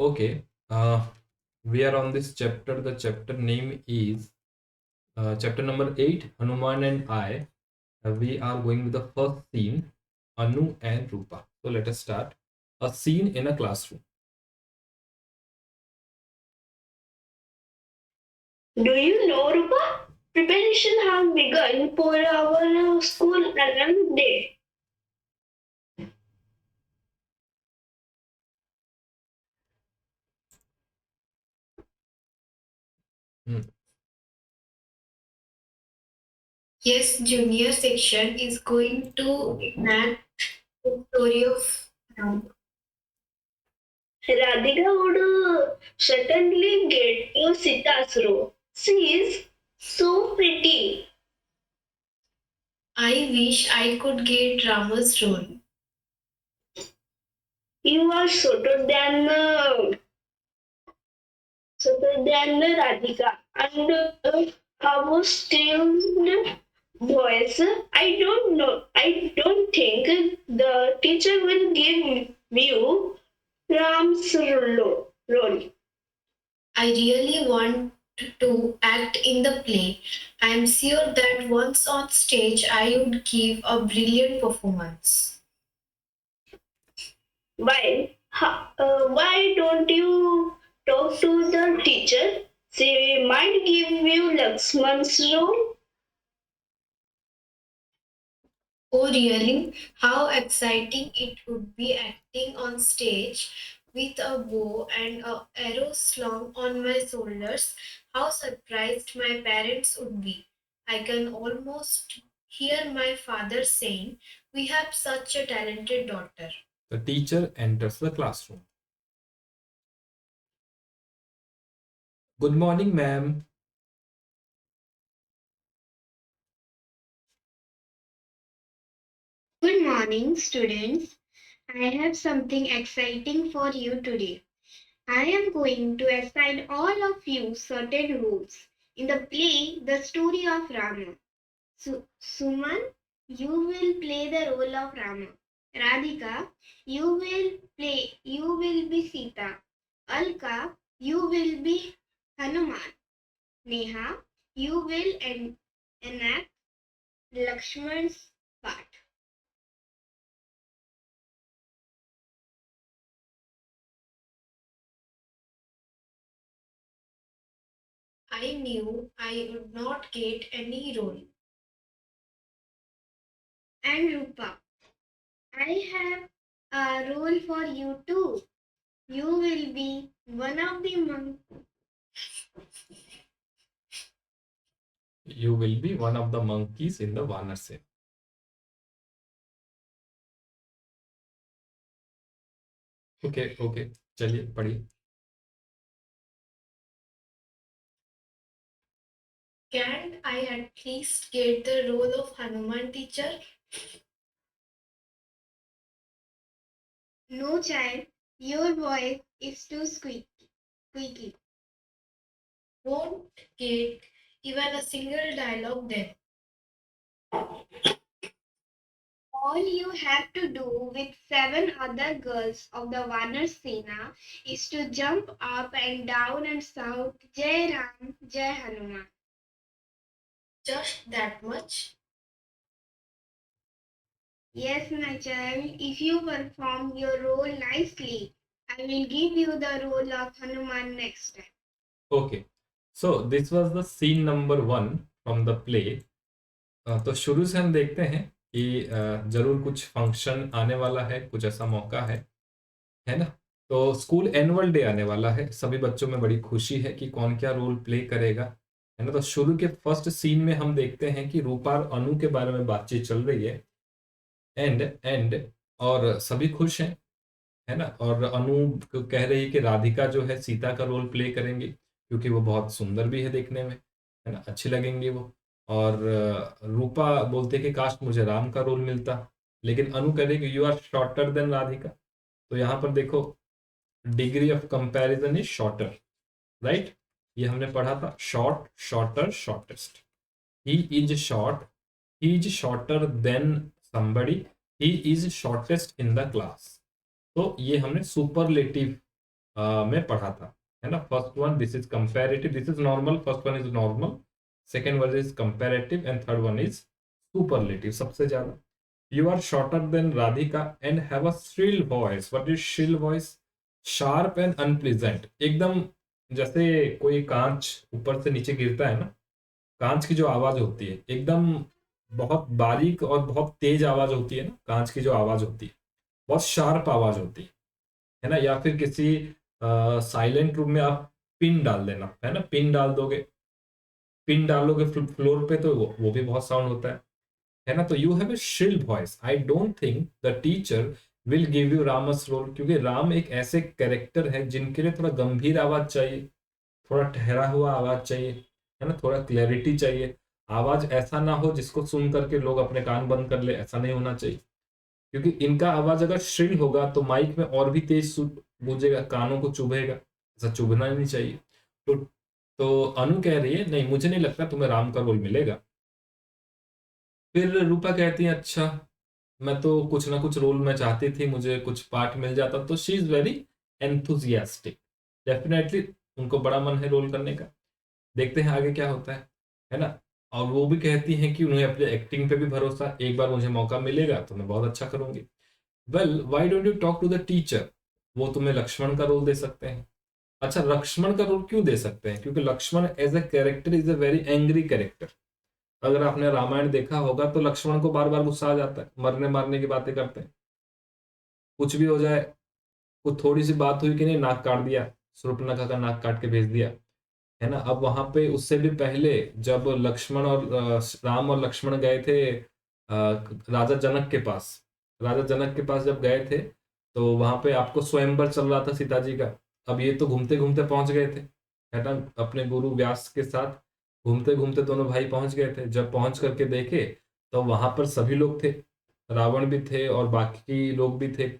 Okay, we are on this chapter. The chapter name is chapter number 8, Hanuman and I. We are going with the first scene, Anu and Rupa. So let us start. A scene in a classroom. Do you know, Rupa? Preparation have begun for our school annual day. Hmm. Yes, junior section is going to enact the story of Ram. Radhika would certainly get you Sita's role. She is so pretty. I wish I could get Rama's role. You are shorter than Radhika and have a still voice. I don't know. I don't think the teacher will give you Ram's role. I really want to act in the play. I am sure that once on stage I would give a brilliant performance. Why don't you talk to the teacher? She might give you Lakshman's role. Oh, really? How exciting it would be acting on stage with a bow and a arrow slung on my shoulders. How surprised my parents would be. I can almost hear my father saying, "We have such a talented daughter." The teacher enters the classroom. Good morning, ma'am. Good morning, students. I have something exciting for you today. I am going to assign all of you certain roles in the play The Story of Rama. Suman, you will play the role of Rama. Radhika, you will be Sita. Alka, you will be Hanuman. Neha, you will enact Lakshman's part. I knew I would not get any role. And Rupa, I have a role for you too. You will be one of the monks. You will be one of the monkeys in the Vanarsen. Okay, चलिए पढ़िए. Can't I at least get the role of Hanuman, teacher? No, child, your voice is too squeaky. Won't get even a single dialogue then. All you have to do with 7 other girls of the Vanar Sena is to jump up and down and shout Jai Ram, Jai Hanuman. Just that much? Yes, my child, if you perform your role nicely, I will give you the role of Hanuman next time. Okay, so this was the scene number 1 from the play. तो शुरू से हम देखते हैं कि जरूर कुछ function आने वाला है, कुछ ऐसा मौका है ना? तो स्कूल एनुअल डे आने वाला है, सभी बच्चों में बड़ी खुशी है कि कौन क्या रोल प्ले करेगा, है ना? तो शुरू के फर्स्ट सीन में हम देखते हैं कि रूपा और अनु के बारे में बातचीत चल रही है. एंड और सभी खुश हैं, है ना? और अनु कह रही है कि राधिका जो है सीता का रोल प्ले करेंगी, क्योंकि वो बहुत सुंदर भी है देखने में, है ना? अच्छी लगेंगी वो. और रूपा बोलते कि काश मुझे राम का रोल मिलता, लेकिन अनु कह रही कि you are shorter than Radhika. तो यहाँ पर देखो, degree of comparison is shorter, right? ये हमने पढ़ा था, short, shorter, shortest. He is short, he is shorter than somebody, he is shortest in the class. तो ये हमने सुपरलेटिव में पढ़ा था, है ना। First one this is comparative, this is normal, first one is normal, second one is comparative and third one is superlative, सबसे ज्यादा। You are shorter than Radhika and have a shrill voice. What is shrill voice? Sharp and unpleasant, एकदम जैसे कोई कांच ऊपर से नीचे गिरता है ना, कांच की जो आवाज होती है एकदम बहुत बारीक और बहुत तेज आवाज होती है ना, कांच की जो आवाज होती है बहुत शार्प आवाज होती है ना। या फिर किसी साइलेंट रूम में आप पिन डाल देना, है ना, पिन डाल दोगे, पिन डालोगे फ्लोर पे तो वो भी बहुत साउंड होता है ना। तो you have a shrill voice. I don't think the teacher will give you Ram's role, क्योंकि राम एक ऐसे कैरेक्टर है जिनके लिए थोड़ा गंभीर आवाज चाहिए, थोड़ा ठहरा हुआ आवाज चाहिए, है ना, थोड़ा क्लैरिटी चाहिए। आवाज ऐसा ना हो जिसको सुन करके लोग अपने कान बंद कर ले, ऐसा नहीं होना चाहिए, क्योंकि इनका आवाज अगर श्रिल होगा तो माइक में और भी तेज गूंजेगा, कानों को चुभेगा, ऐसा चुभना नहीं चाहिए। तो अनु कह रही है नहीं, मुझे नहीं लगता तुम्हें राम का रोल मिलेगा। फिर रूपा कहती है अच्छा, मैं तो कुछ ना कुछ रोल में चाहती थी, मुझे कुछ पार्ट मिल जाता। तो she is very enthusiastic, definitely उनको बड़ा मन है रोल करने का। देखते हैं आगे क्या होता है ना। और वो भी कहती हैं कि उन्हें अपने एक्टिंग पे भी भरोसा, एक बार मुझे मौका मिलेगा तो मैं बहुत अच्छा करूंगी। Well why don't you talk to the teacher, वो तुम्हें लक्ष्मण का रोल दे सकते हैं। अच्छा, लक्ष्मण का रोल क्यों दे सकते हैं? क्योंकि Lakshman as a character is a very angry character. अगर आपने रामायण देखा होगा तो लक्ष्मण को बार बार गुस्सा आ जाता है, मरने मारने की बातें करते हैं, कुछ भी हो जाए, कुछ थोड़ी सी बात हुई कि नहीं नाक काट दिया, शूर्पणखा का नाक काट के भेज दिया, है ना। अब वहां पे उससे भी पहले जब लक्ष्मण और राम और लक्ष्मण गए थे राजा जनक के पास, राजा जनक के पास जब गए थे तो वहां पे आपको स्वयंवर चल रहा था सीता जी का। अब ये तो घूमते घूमते पहुंच गए थे, है ना, अपने गुरु व्यास के साथ घूमते घूमते दोनों भाई पहुंच गए थे। जब पहुंच करके देखे तो वहां पर सभी लोग थे, रावण भी थे और बाकी लोग भी थे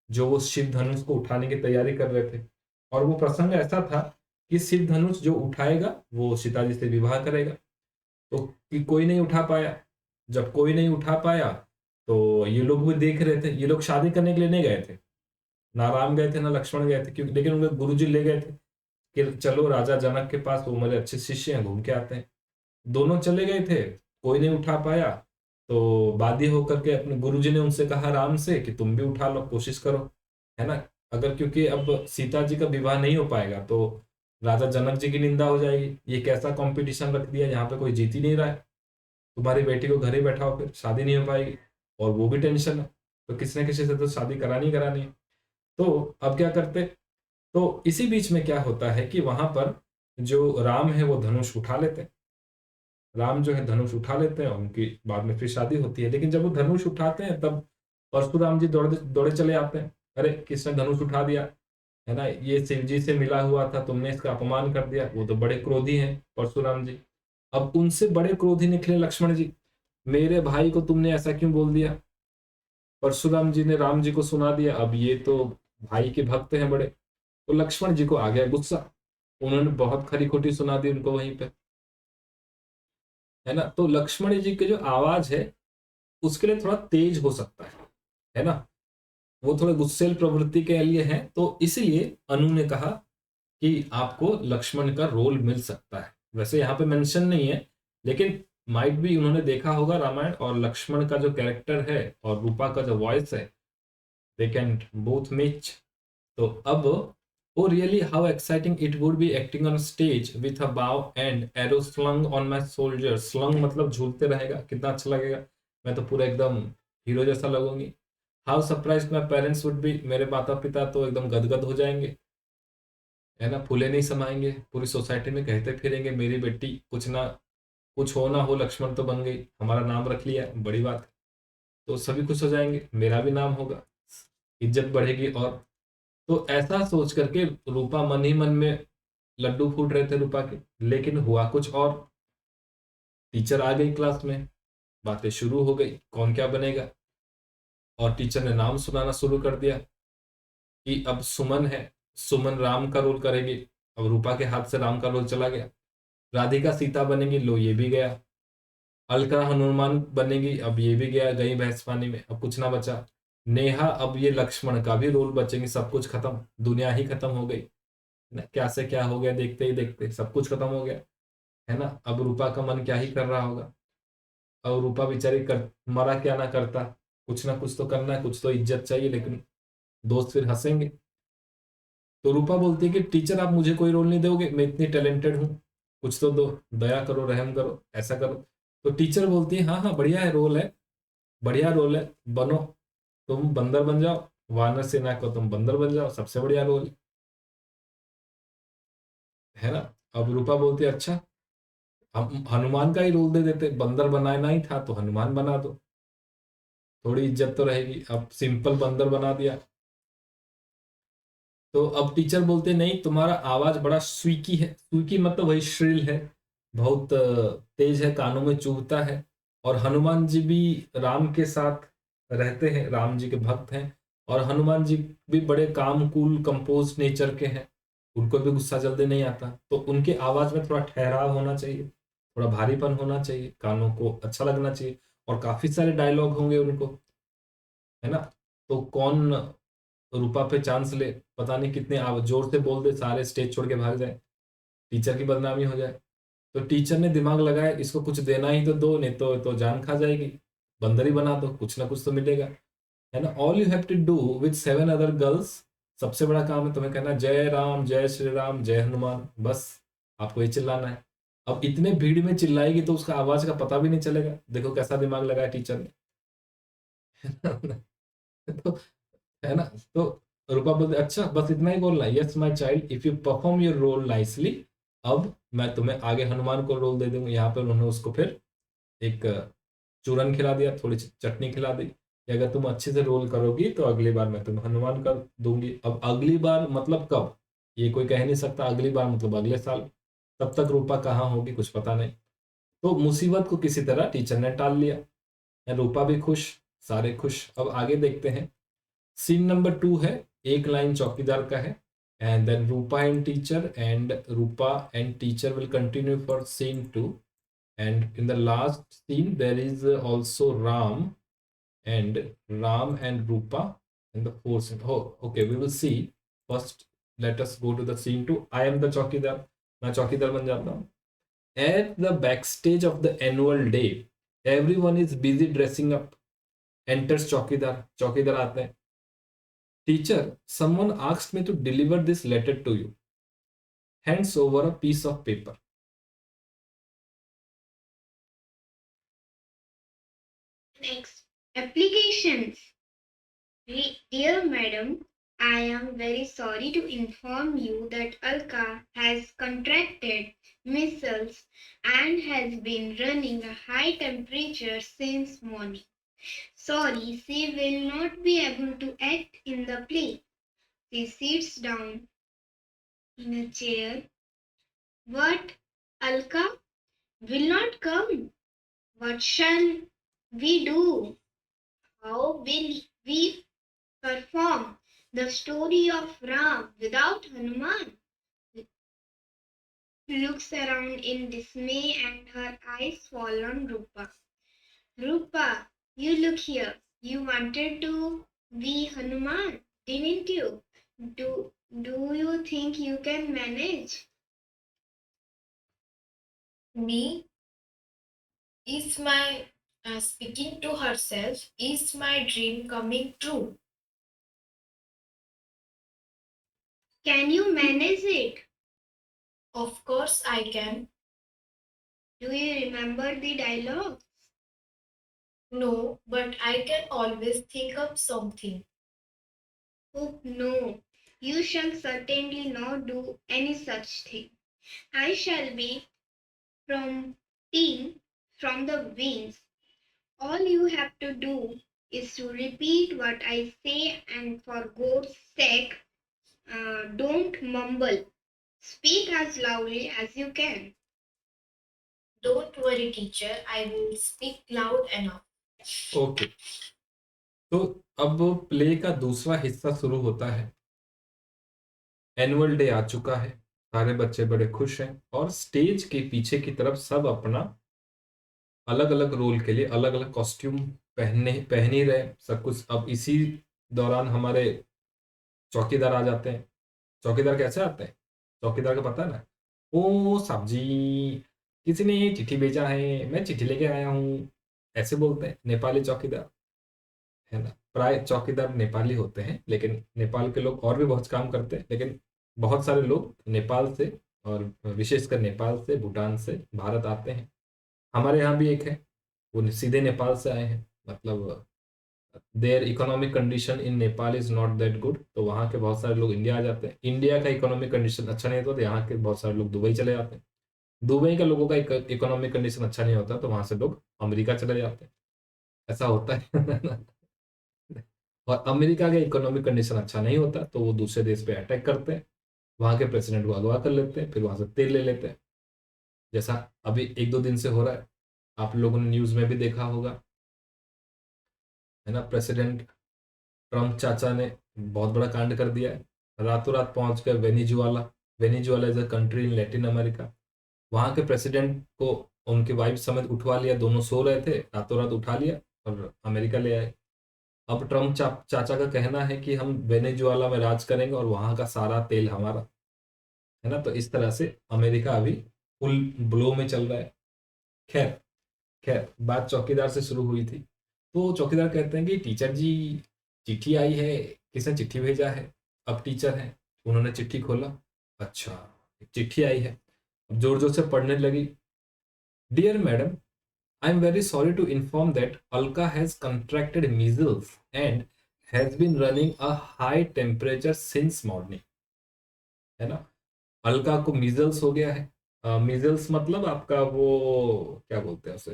जो वो शिव धनुष को उठाने की तैयारी कर रहे थे। और वो प्रसंग ऐसा था कि शिव धनुष जो उठाएगा वो सीता जी से विवाह करेगा। तो कि कोई नहीं उठा पाया, जब कोई नहीं उठा पाया तो ये लोग भी देख रहे थे, ये लोग शादी करने के लिए नहीं गए थे, ना राम गए थे ना लक्ष्मण गए थे, क्योंकि लेकिन उनके गुरुजी ले गए थे कि चलो राजा जनक के पास, वो मेरे अच्छे शिष्य हैं, घूम के आते हैं। दोनों चले गए थे, कोई नहीं उठा पाया, तो बादी होकर के अपने गुरुजी ने उनसे कहा राम से कि तुम भी उठा लो, कोशिश करो, है ना। अगर क्योंकि अब सीता जी का विवाह नहीं हो पाएगा तो राजा जनक जी की निंदा हो जाएगी, ये कैसा कंपटीशन रख दिया यहाँ पे, कोई जीत ही नहीं रहा है, तुम्हारी बेटी को घर ही बैठाओ, फिर शादी नहीं हो पाएगी, और वो भी टेंशन है, तो किसी न किसी से तो शादी करानी ही करानी है। तो अब क्या करते, तो इसी बीच में क्या होता है कि वहां पर जो राम है वो धनुष उठा लेते हैं, राम जो है धनुष उठा लेते हैं, उनकी बाद में फिर शादी होती है। लेकिन जब वो धनुष उठाते हैं तब परशुराम जी दौड़े दौड़े चले आते हैं, अरे किसने धनुष उठा दिया, है ना, ये शिव जी से मिला हुआ था, तुमने इसका अपमान कर दिया। वो तो बड़े क्रोधी हैं परशुराम जी। अब उनसे बड़े क्रोधी निकले लक्ष्मण जी, मेरे भाई को तुमने ऐसा क्यों बोल दिया। परशुराम जी ने राम जी को सुना दिया, अब ये तो भाई के भक्त हैं बड़े, तो लक्ष्मण जी को आ गया गुस्सा, उन्होंने बहुत खरी खोटी सुना दी उनको वहीं पे, है ना। तो लक्ष्मण जी की जो आवाज है उसके लिए थोड़ा तेज हो सकता है ना, वो थोड़े गुस्सेल प्रवृत्ति के लिए है। तो इसीलिए अनु ने कहा कि आपको लक्ष्मण का रोल मिल सकता है। वैसे यहाँ पे मेंशन नहीं है, लेकिन माइट भी उन्होंने देखा होगा रामायण, और लक्ष्मण का जो कैरेक्टर है और रूपा का जो वॉइस है, दे कैन बोथ मैच। तो अब oh really how exciting it would be acting on stage with a bow and arrow slung on my shoulder। slung मतलब झूलते रहेगा, कितना अच्छा लगेगा, मैं तो पूरा एकदम हीरो जैसा लगूंगी। how surprised my parents would be, मेरे माता पिता तो एकदम गदगद हो जाएंगे, है ना, फूले नहीं समाएंगे, पूरी सोसाइटी में कहते फिरेंगे मेरी बेटी कुछ ना कुछ हो ना हो लक्ष्मण तो बन गई, हमारा नाम रख लिया, बड़ी बात है। तो सभी खुश हो जाएंगे, मेरा भी नाम होगा, इज्जत बढ़ेगी। और तो ऐसा सोच करके रूपा मन ही मन में लड्डू फूट रहे थे रूपा के। लेकिन हुआ कुछ और, टीचर आ गई क्लास में, बातें शुरू हो गई कौन क्या बनेगा, और टीचर ने नाम सुनाना शुरू कर दिया कि अब सुमन है, सुमन राम का रोल करेगी। अब रूपा के हाथ से राम का रोल चला गया। राधिका सीता बनेगी, लो ये भी गया। अलका हनुमान बनेगी, अब ये भी गया, गई भैंस पानी में, अब कुछ ना बचा। नेहा, अब ये लक्ष्मण का भी रोल बचेंगे, सब कुछ खत्म, दुनिया ही खत्म हो गई। ना, क्या से क्या हो गया, देखते ही देखते सब कुछ खत्म हो गया, है ना। अब रूपा का मन क्या ही कर रहा होगा। और रूपा बेचारी कर मरा क्या ना करता, कुछ ना कुछ तो करना है, कुछ तो इज्जत चाहिए, लेकिन दोस्त फिर हंसेंगे। तो रूपा बोलती है कि टीचर आप मुझे कोई रोल नहीं दोगे, मैं इतनी टैलेंटेड हूँ, कुछ तो दो, दया करो, रहम करो, ऐसा करो। तो टीचर बोलती है हाँ हाँ बढ़िया है, रोल है, बढ़िया रोल है, बनो, तुम बंदर बन जाओ, वानर सेना को तुम बंदर बन जाओ, सबसे बढ़िया रोल है ना। अब रूपा बोलती है अच्छा, हम हनुमान का ही रोल दे देते, बंदर बनाना ही था तो हनुमान बना दो, थोड़ी इज्जत तो रहेगी। अब सिंपल बंदर बना दिया। तो अब टीचर बोलते नहीं, तुम्हारा आवाज बड़ा स्वीकी है, स्वीकी मतलब वही श्रिल है, बहुत तेज है, कानों में चुभता है। और हनुमान जी भी राम के साथ रहते हैं, राम जी के भक्त हैं, और हनुमान जी भी बड़े काम कूल कंपोज नेचर के हैं, उनको भी गुस्सा जल्दी नहीं आता, तो उनके आवाज में थोड़ा ठहराव होना चाहिए, थोड़ा भारीपन होना चाहिए, कानों को अच्छा लगना चाहिए, और काफी सारे डायलॉग होंगे उनको, है ना। तो कौन रूपा पे चांस ले, पता नहीं कितने जोर से बोल दे, सारे स्टेज छोड़ के भाग जाए, टीचर की बदनामी हो जाए। तो टीचर ने दिमाग लगाया, इसको कुछ देना ही तो दो, नहीं तो जान खा जाएगी, बंदर ही बना दो, कुछ ना कुछ तो मिलेगा, है ना। All you have to do with 7 other girls, सबसे बड़ा काम है तुम्हें कहना जय राम, जय श्री राम, जय हनुमान, बस आपको ये चिल्लाना है। अब इतने भीड़ में चिल्लाएगी तो उसका आवाज का पता भी नहीं चलेगा, देखो कैसा दिमाग लगाया टीचर ने। तो है ना। तो रूपा बोलते अच्छा बस इतना ही बोलना है, yes my child if you perform your role nicely, अब मैं तुम्हें आगे हनुमान को रोल दे दूंगा। यहाँ पे उन्होंने उसको फिर एक चूरन खिला दिया, थोड़ी चटनी खिला दी कि अगर तुम अच्छे से रोल करोगी तो अगली बार मैं तुम्हें हनुमान कर दूंगी। अब अगली बार मतलब कब, ये कोई कह नहीं सकता, अगली बार मतलब अगले साल, तब तक रूपा कहाँ होगी कुछ पता नहीं। तो मुसीबत को किसी तरह टीचर ने टाल लिया, रूपा भी खुश, सारे खुश। अब आगे देखते हैं, सीन नंबर 2 है, एक लाइन चौकीदार का है, and then Rupa and teacher, and Rupa and teacher will continue for scene 2, and in the last scene there is also Ram and Rupa in the fourth scene. Oh okay, we will see. First let us go to the scene 2. I am the चौकीदार, मैं चौकीदार बन जाता हूँ। At the backstage of the annual day everyone is busy dressing up. Enters चौकीदार, चौकीदार आते हैं। Teacher, someone asked me to deliver this letter to you. Hands over a piece of paper. Next, applications. Dear Madam, I am very sorry to inform you that Alka has contracted measles and has been running a high temperature since morning. Sorry, she will not be able to act in the play. She sits down in a chair. What? Alka will not come. What shall we do? How will we perform the story of Ram without Hanuman? Looks around in dismay and her eyes fall on Rupa. Rupa, you look here. You wanted to be Hanuman, didn't you? Do you think you can manage? Me is my speaking to herself, is my dream coming true? Can you manage it? Of course I can. Do you remember the dialogue? No, but I can always think of something. Oh no, you shall certainly not do any such thing. I shall be prompting from the wings. All you have to do is to repeat what I say, and for God's sake, don't mumble. Speak as loudly as you can. Don't worry teacher, I will speak loud enough. Okay, तो अब play का दूसरा हिस्सा शुरू होता है। Annual day आ चुका है, सारे बच्चे बड़े खुश हैं, और स्टेज के पीछे की तरफ सब अपना अलग अलग रोल के लिए अलग अलग कॉस्ट्यूम पहन ही रहे सब कुछ। अब इसी दौरान हमारे चौकीदार आ जाते हैं। चौकीदार कैसे आते हैं, चौकीदार का पता है ना, ओ साहब जी, किसी ने चिट्ठी भेजा है, मैं चिट्ठी लेके आया हूँ, ऐसे बोलते हैं नेपाली चौकीदार, है ना। प्राय चौकीदार नेपाली होते हैं, लेकिन नेपाल के लोग और भी बहुत काम करते हैं, लेकिन बहुत सारे लोग नेपाल से और विशेषकर नेपाल से, भूटान से भारत आते हैं। हमारे यहाँ भी एक है, वो सीधे नेपाल से आए हैं, मतलब their economic condition in Nepal is not that good, तो वहाँ के बहुत सारे लोग इंडिया आ जाते हैं। इंडिया का इकोनॉमिक कंडीशन अच्छा नहीं होता तो यहाँ के बहुत सारे लोग दुबई चले जाते हैं। दुबई के लोगों का इकोनॉमिक कंडीशन अच्छा नहीं होता तो वहाँ से लोग अमेरिका चले जाते हैं, ऐसा होता है। और अमेरिका का इकोनॉमिक कंडीशन अच्छा नहीं होता तो वो दूसरे देश पे अटैक करते हैं, वहाँ के प्रेसिडेंट को अगवा कर लेते हैं, फिर वहाँ से तेल ले लेते हैं, जैसा अभी एक दो दिन से हो रहा है। आप लोगों ने न्यूज़ में भी देखा होगा, है ना। प्रेसिडेंट ट्रम्प चाचा ने बहुत बड़ा कांड कर दिया है, रातों रात पहुंच गए Venezuela. Venezuela is a country in Latin America. वहाँ के प्रेसिडेंट को उनके वाइफ समेत उठवा लिया, दोनों सो रहे थे, रातों रात उठा लिया और अमेरिका ले आए। अब ट्रम्प चाचा का कहना है कि हम वेनेजुएला में राज करेंगे और वहाँ का सारा तेल हमारा, है ना। तो इस तरह से अमेरिका अभी फुल ब्लो में चल रहा है। खैर खैर, बात चौकीदार से शुरू हुई थी, तो चौकीदार कहते हैं कि टीचर जी, चिट्ठी आई है, किसने चिट्ठी भेजा है। अब टीचर हैं, उन्होंने चिट्ठी खोला, अच्छा एक चिट्ठी आई है। अब जोर जोर से पढ़ने लगी। Dear madam, I am very sorry to inform that Alka has contracted measles and has been running a high temperature since morning, है ना। अलका को मीजल्स हो गया है। मीजल्स मतलब आपका वो क्या बोलते हैं उसे,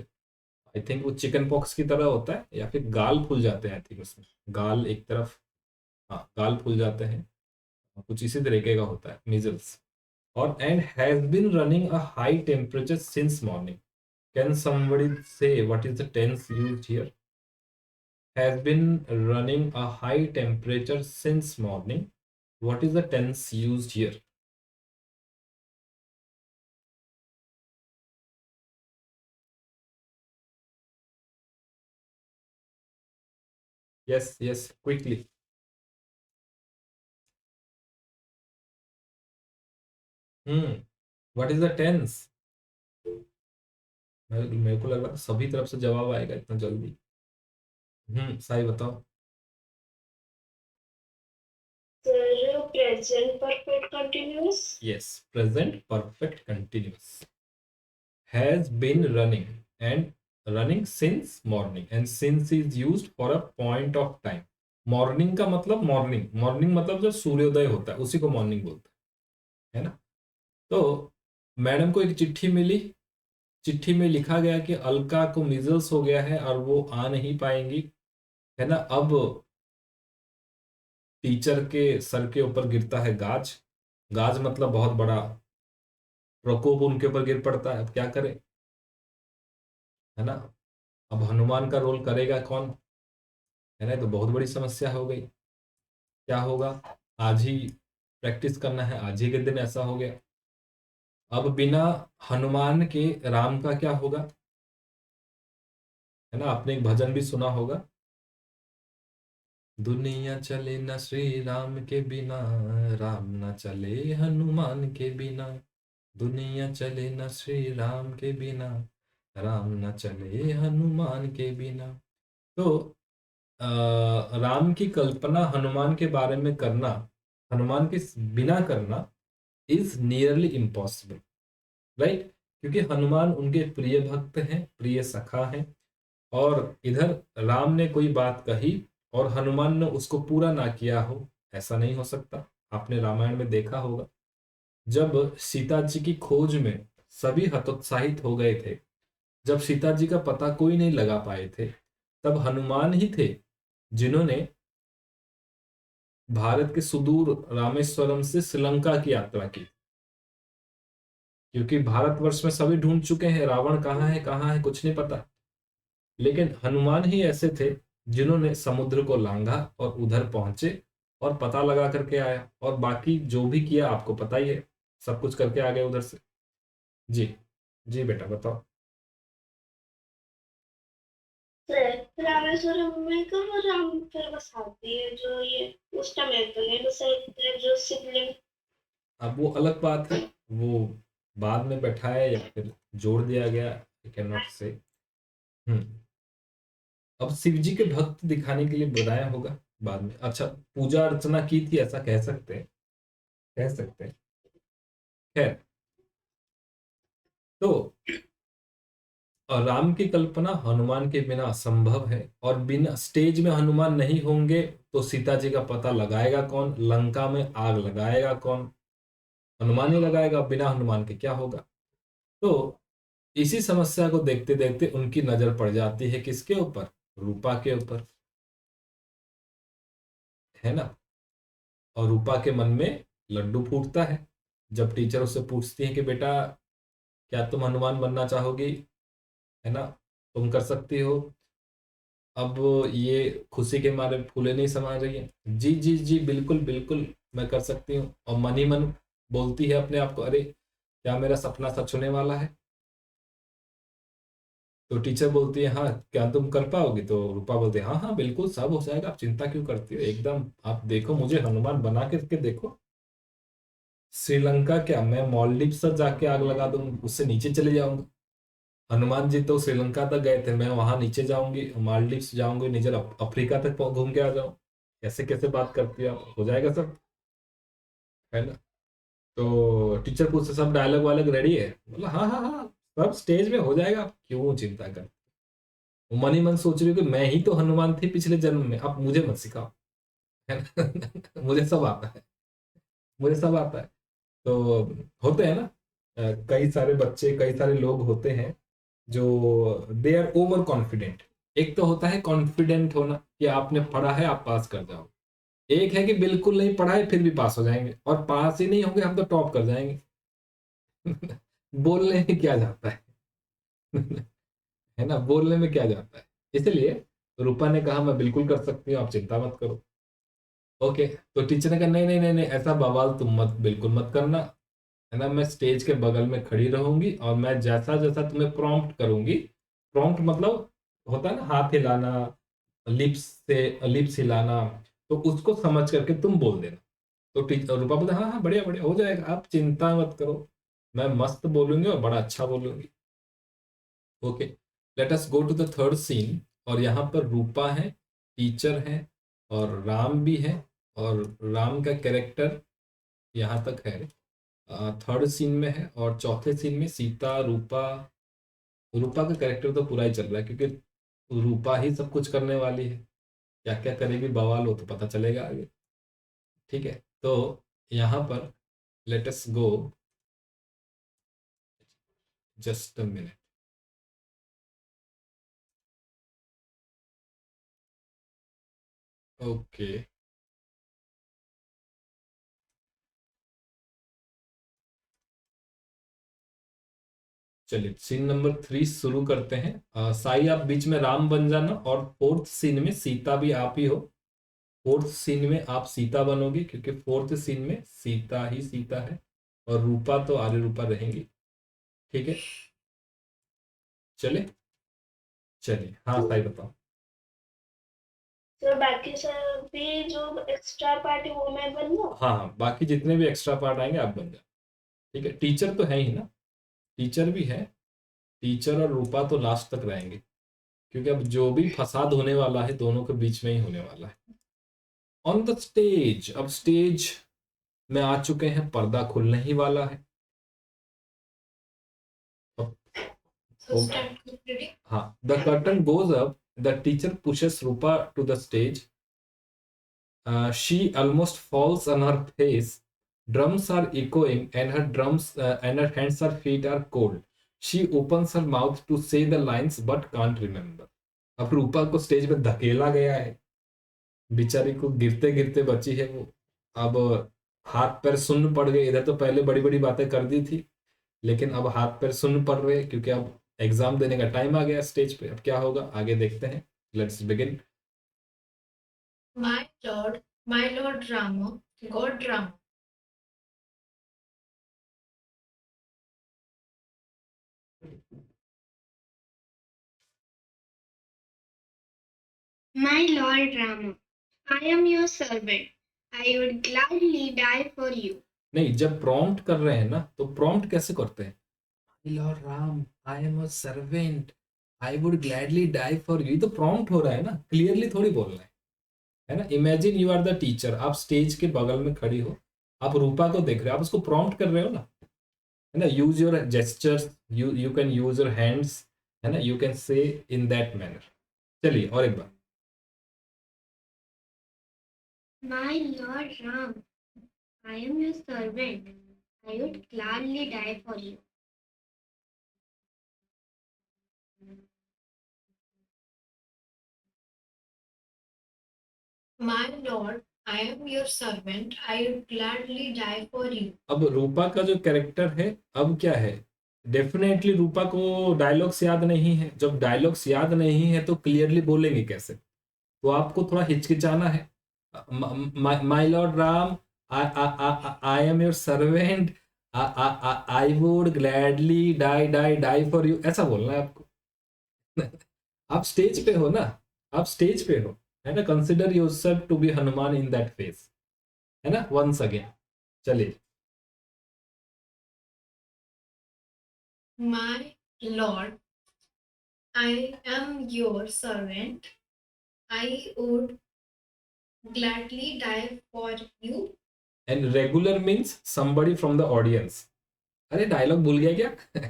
आई थिंक वो चिकन पॉक्स की तरह होता है, या फिर गाल फूल जाते हैं, आई थिंक उसमें गाल एक तरफ, हाँ गाल फूल जाते हैं, कुछ इसी तरीके का होता है मीजल्स। और and has been running a high temperature since morning. Can somebody say what is the tense used here? Has been running a high temperature since morning. What is the tense used here? Yes, yes, quickly. What is the tense? मेरे को लग रहा था सभी तरफ से जवाब आएगा इतना जल्दी। साई बताओ। Sir, present perfect continuous. Yes, present perfect continuous. Has been running and running since morning, and since is used for a point of time. Morning का मतलब मॉर्निंग, मॉर्निंग मतलब जब सूर्योदय होता है उसी को मॉर्निंग बोलते हैं, है ना। तो मैडम को एक चिट्ठी मिली, चिट्ठी में लिखा गया कि अलका को मिजल्स हो गया है और वो आ नहीं पाएंगी, है ना। अब टीचर के सर के ऊपर गिरता है गाज, गाज मतलब बहुत बड़ा प्रकोप उनके ऊपर गिर पड़ता है। अब क्या करें, है ना। अब हनुमान का रोल करेगा कौन, है ना। तो बहुत बड़ी समस्या हो गई, क्या होगा। आज ही प्रैक्टिस करना है, आज ही के दिन ऐसा हो गया। अब बिना हनुमान के राम का क्या होगा, है ना। आपने एक भजन भी सुना होगा, दुनिया चले न श्री राम के बिना, राम न चले हनुमान के बिना। दुनिया चले न श्री राम के बिना, राम न चले हनुमान के बिना। तो राम की कल्पना हनुमान के बारे में करना, हनुमान के बिना करना इज नियरली इम्पॉसिबल, राइट। क्योंकि हनुमान उनके प्रिय भक्त हैं, प्रिय सखा हैं। और इधर राम ने कोई बात कही और हनुमान ने उसको पूरा ना किया हो, ऐसा नहीं हो सकता। आपने रामायण में देखा होगा, जब सीता जी की खोज में सभी हतोत्साहित हो गए थे, जब सीता जी का पता कोई नहीं लगा पाए थे, तब हनुमान ही थे जिन्होंने भारत के सुदूर रामेश्वरम से श्रीलंका की यात्रा की। क्योंकि भारतवर्ष में सभी ढूंढ चुके हैं रावण कहाँ है कुछ नहीं पता, लेकिन हनुमान ही ऐसे थे जिन्होंने समुद्र को लांघा और उधर पहुंचे और पता लगा करके आया, और बाकी जो भी किया आपको पता ही है, सब कुछ करके आ गए उधर से। जी जी बेटा बताओ। सर रामेश्वरम में कब राम फिर बसाती है जो ये उस टाइम तो नहीं बसाते जो शिवलिंग। अब वो अलग बात है, वो बाद में बैठाया या फिर जोड़ दिया गया, आई कैन नॉट से। अब शिव जी के भक्त दिखाने के लिए बनाया होगा बाद में। अच्छा, पूजा अर्चना की थी ऐसा कह सकते हैं, कह सकते हैं। खैर, तो और राम की कल्पना हनुमान के बिना असंभव है, और बिना स्टेज में हनुमान नहीं होंगे तो सीता जी का पता लगाएगा कौन, लंका में आग लगाएगा कौन, हनुमान ही लगाएगा, बिना हनुमान के क्या होगा। तो इसी समस्या को देखते देखते उनकी नजर पड़ जाती है किसके ऊपर, रूपा के ऊपर, है ना। और रूपा के मन में लड्डू फूटता है जब टीचर उससे पूछती है कि बेटा क्या तुम हनुमान बनना चाहोगी, है ना, तुम कर सकती हो। अब ये खुशी के मारे फूले नहीं समा रही है, जी जी जी बिल्कुल बिल्कुल मैं कर सकती हूँ, और मन ही मन बोलती है अपने आप को, अरे क्या मेरा सपना सच होने वाला है। तो टीचर बोलती है हाँ क्या तुम कर पाओगी, तो रूपा बोलती है हाँ हाँ बिल्कुल सब हो जाएगा, आप चिंता क्यों करती हो, एकदम आप देखो मुझे हनुमान बना करके देखो। श्रीलंका क्या, मैं मालदीव से जाके आग लगा दूंगी, उससे नीचे चले जाऊंगा। हनुमान जी तो श्रीलंका तक गए थे, मैं वहां नीचे जाऊंगी, मालदीव जाऊंगी, नीचे अफ्रीका तक घूम के आ जाऊं। कैसे कैसे बात करती है आप, हो जाएगा सब, है ना। तो टीचर पूछते सब डायलॉग वायलॉग रेडी है, बोला हाँ हाँ हाँ सब स्टेज में हो जाएगा, आप क्यों चिंता कर। वो मन ही मन सोच रही हूँ कि मैं ही तो हनुमान थी पिछले जन्म में, आप मुझे मत सिखाओ, है ना। मुझे सब आता है, मुझे सब आता है। तो होते हैं ना, कई सारे बच्चे कई सारे लोग होते हैं जो दे आर ओवर कॉन्फिडेंट। एक तो होता है कॉन्फिडेंट होना कि आपने पढ़ा है आप पास कर जाओ, एक है कि बिल्कुल नहीं पढ़ा है फिर भी पास हो जाएंगे, और पास ही नहीं होंगे हम तो टॉप कर जाएंगे। बोलने में क्या जाता है, है ना, बोलने में क्या जाता है। इसलिए रूपा ने कहा मैं बिल्कुल कर सकती हूँ, आप चिंता मत करो। ओके, तो टीचर ने कहा नहीं नहीं नहीं नहीं ऐसा बवाल तुम मत बिल्कुल मत करना, है ना, मैं स्टेज के बगल में खड़ी रहूंगी और मैं जैसा जैसा तुम्हें प्रॉम्प्ट करूंगी, प्रॉम्प्ट मतलब होता है ना हाथ हिलाना, लिप्स हिलाना, तो उसको समझ करके तुम बोल देना। तो टीचर रूपा बोलते हाँ हाँ बढ़िया बढ़िया हो जाएगा, आप चिंता मत करो, मैं मस्त बोलूंगी और बड़ा अच्छा बोलूंगी। Okay, let us go to the third scene. और यहाँ पर रूपा है, टीचर है, और राम भी है, और राम का कैरेक्टर यहाँ तक है, थर्ड सीन में है, और चौथे सीन में सीता रूपा। रूपा का कैरेक्टर तो पूरा ही चल रहा है क्योंकि रूपा ही सब कुछ करने वाली है, क्या क्या करेगी बवाल हो तो पता चलेगा आगे। ठीक है, तो यहाँ पर late us go, just a minute. Okay, चलिए सीन नंबर 3 शुरू करते हैं। साई आप बीच में राम बन जाना, और फोर्थ सीन में सीता भी आप ही हो। फोर्थ सीन में आप सीता बनोगी क्योंकि फोर्थ सीन में सीता ही सीता है, और रूपा तो आर्य रूपा रहेंगी। ठीक है, चले, चलिए हाँ साई बताओ। तो बाकी सभी जो एक्स्ट्रा पार्ट है वो मैं बनूं? हाँ हाँ बाकी जितने भी एक्स्ट्रा पार्ट आएंगे आप बन जाओ। ठीक है, टीचर तो है ही ना, टीचर भी है, टीचर और रूपा तो लास्ट तक रहेंगे, क्योंकि अब जो भी फसाद होने वाला है दोनों के बीच में ही होने वाला है। ऑन द स्टेज, अब स्टेज में आ चुके हैं, पर्दा खुलने ही वाला है। अब So start reading. हाँ, the curtain goes up, the teacher pushes Rupa to the stage, she almost falls on her face, drums are echoing and her hands or feet are cold, she opens her mouth to say the lines but can't remember। अब रूपा को stage पे धकेला गया है, बेचारी को गिरते गिरते बची है वो। अब हाथ पैर सुन्न पड़ गए, इधर तो पहले बड़ी बड़ी बातें कर दी थी, लेकिन अब हाथ पैर सुन्न पड़ रहे क्योंकि अब एग्जाम देने का टाइम आ गया स्टेज पे। अब क्या होगा आगे देखते हैं, let's begin. My lord Rama, God Rama. My Lord Rama, I am your servant. I would gladly die for you. नहीं, जब प्रॉम्प्ट कर रहे हैं ना, तो प्रॉम्प्ट कैसे करते हैं? Lord Ram, I am a servant, I would gladly die for you. तो प्रॉम्प्ट हो रहा है ना, क्लियरली थोड़ी बोलना है ना। Imagine you are the teacher, आप स्टेज के बगल में खड़ी हो, आप रूपा को देख रहे हो, आप उसको प्रॉम्प्ट कर रहे हो ना, है ना। Use your gestures, you can use your hands, है ना, you can say in that manner. चलिए और एक बार। My Lord Ram, I am your servant. I would gladly die for you. My lord, I am your servant. I would gladly die for you. अब रूपा का जो character है, अब क्या है, डेफिनेटली रूपा को डायलॉग्स याद नहीं है। जब डायलॉग्स याद नहीं है तो क्लियरली बोलेंगे कैसे? तो आपको थोड़ा हिचकिचाना है। My lord Ram, I am your servant, I would gladly die die die for you, ऐसा बोलना है आपको। आप स्टेज पे हो ना, आप स्टेज पे हो, है ना। Consider yourself to be Hanuman in that face, है ना। वंस अगेन, चलिए। My lord, I am your servant. I would gladly die for you. And regular means somebody from the audience. अरे डायलॉग भूल गया क्या?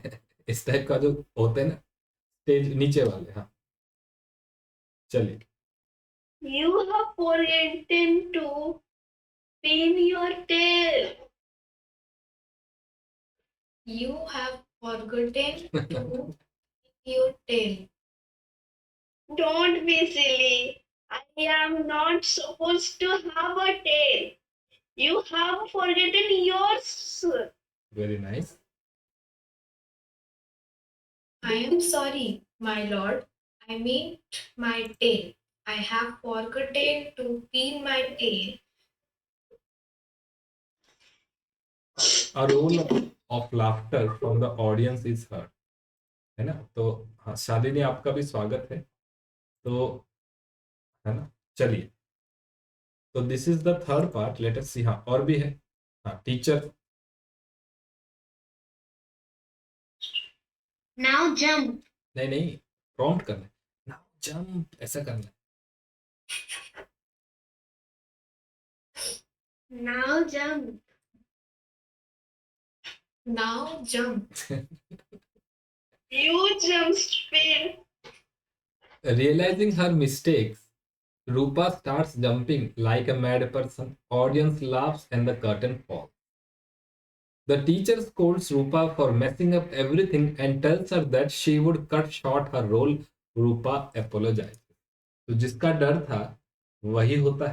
इस टाइप का जो होते हैं ना, स्टेज नीचे वाले। हाँ, चलिए। You have forgotten to pin your tail. You have forgotten to your tail. Don't be silly. I am not supposed to have a tail. You have forgotten yours. Very nice. I am sorry, my lord. I meant my tail. I have forgotten to pin my tail. A roll of laughter from the audience is heard, है ना। तो हाँ, शालिनी आपका भी स्वागत है। तो है ना, चलिए। तो this is the third part, let us see. हाँ, और भी है। हाँ, टीचर। Now jump. नहीं नहीं, प्रॉम्प्ट करना है। नाउ जंप, ऐसा करना है। Now jump. Now jump. You jump speed. Realizing her mistakes, Rupa starts jumping like a mad person. Audience laughs and the curtain falls. The teacher scolds Rupa for messing up everything and tells her that she would cut short her role. Rupa apologizes. तो जिसका डर था वही होता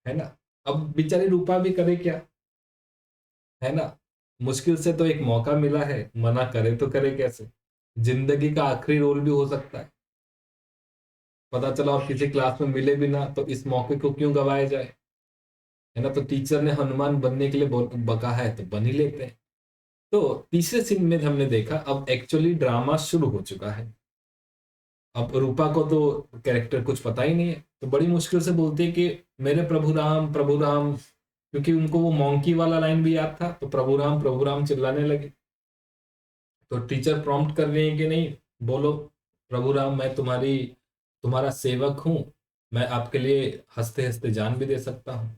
है ना। अब बेचारी रूपा भी करे क्या, है ना। मुश्किल से तो एक मौका मिला है, मना करे तो करे कैसे? जिंदगी का आखिरी रोल भी हो सकता है। पता चला और किसी क्लास में मिले भी ना, तो इस मौके को क्यों गवाया जाए, है ना। तो टीचर ने हनुमान बनने के लिए बका है तो बन ही लेते हैं। तो तीसरे सीन में हमने देखा अब एक्चुअली ड्रामा शुरू हो चुका है। अब रूपा को तो कैरेक्टर कुछ पता ही नहीं है, तो बड़ी मुश्किल से बोलती है कि मेरे प्रभु राम, प्रभु राम। क्योंकि उनको वो मॉन्की वाला लाइन भी याद था, तो प्रभु राम चिल्लाने लगे। तो टीचर प्रॉम्प्ट कर रही है कि नहीं, बोलो प्रभु राम, मैं तुम्हारा सेवक हूं, मैं आपके लिए हंसते हंसते जान भी दे सकता हूं।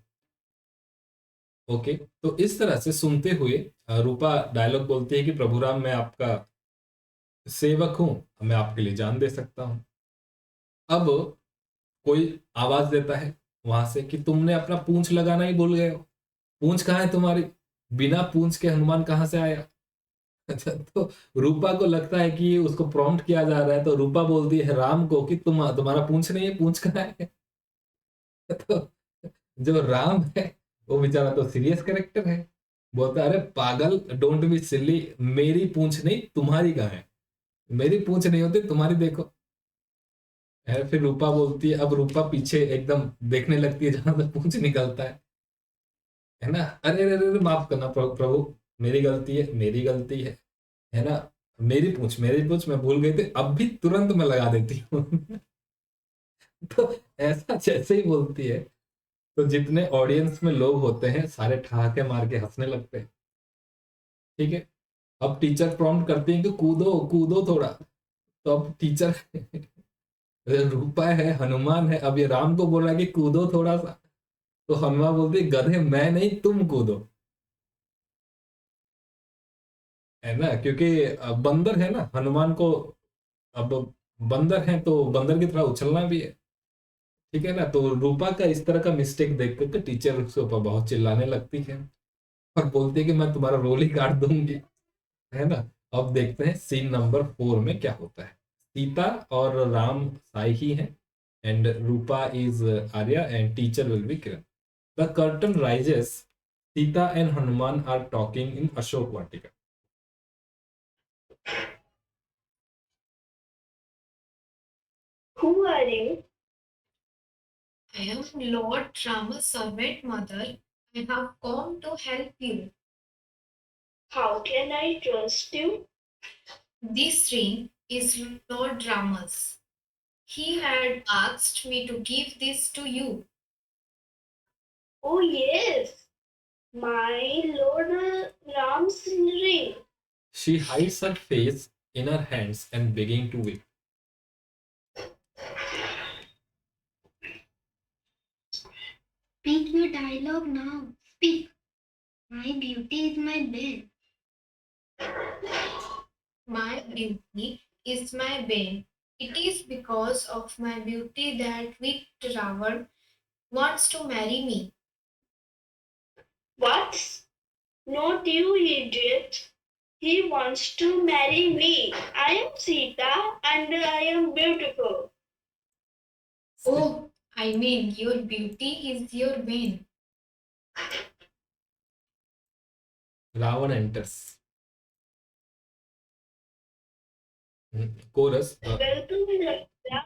ओके, तो इस तरह से सुनते हुए रूपा डायलॉग बोलती है कि प्रभु राम, मैं आपका सेवक हूं, मैं आपके लिए जान दे सकता हूं। अब कोई आवाज देता है वहां से कि तुमने अपना पूंछ लगाना ही भूल गए हो। पूंछ कहाँ है तुम्हारी? बिना पूंछ के हनुमान कहाँ से आया? अच्छा, तो रूपा को लगता है कि उसको प्रॉम्प्ट किया जा रहा है, तो रूपा बोलती है राम को कि तुम्हारा पूंछ नहीं है, पूंछ कहाँ है? तो जो राम है वो बेचारा तो सीरियस कैरेक्टर है, बोलता है अरे पागल, डोंट बी सिली, मेरी पूंछ नहीं तुम्हारी कहाँ है? मेरी पूंछ नहीं होती तुम्हारी, देखो। फिर रूपा बोलती है, अब रूपा पीछे एकदम देखने लगती है जहां से पूंछ निकलता है ना। अरे अरे अरे, माफ करना प्रभु, मेरी गलती है, मेरी गलती है ना। मेरी पूंछ मैं भूल गई थी, अब भी तुरंत मैं लगा देती हूँ। तो ऐसा जैसे ही बोलती है, तो जितने ऑडियंस में लोग होते हैं सारे ठहाके मार के हंसने लगते हैं। ठीक है, अब टीचर प्रॉम्प्ट करती है कि कूदो कूदो थोड़ा, तो अब टीचर रूपा है, हनुमान है, अब ये राम को बोल रहा है कि कूदो थोड़ा सा, तो हनुमान बोलती है गधे मैं नहीं तुम कूदो, है ना, क्योंकि बंदर है ना हनुमान को, अब बंदर है तो बंदर की तरह उछलना भी है। ठीक है ना, तो रूपा का इस तरह का मिस्टेक देख करके टीचर उसके ऊपर बहुत चिल्लाने लगती है और बोलती है कि मैं तुम्हारा रोल ही काट दूंगी, है ना। अब देखते हैं सीन नंबर 4 में क्या होता है। सीता और राम साई ही हैं and Rupa is Arya and teacher will be Kiran. The curtain rises, Sita and Hanuman are talking in Ashok Vatika. Who are you? I am Lord Rama's servant, mother. I have come to help you. How can I trust you? This ring is Lord Rama's. He had asked me to give this to you. Oh, yes, my Lord Ram's ring. She hides her face in her hands and beginning to weep. Speak your dialogue now. Speak. My beauty is my bane. My beauty is my bane. It is because of my beauty that wicked Ravan wants to marry me. What? Not you, idiot. He wants to marry me. I am Sita and I am beautiful. Oh, I mean, your beauty is your bane. Ravan enters. Chorus. Welcome, Raja.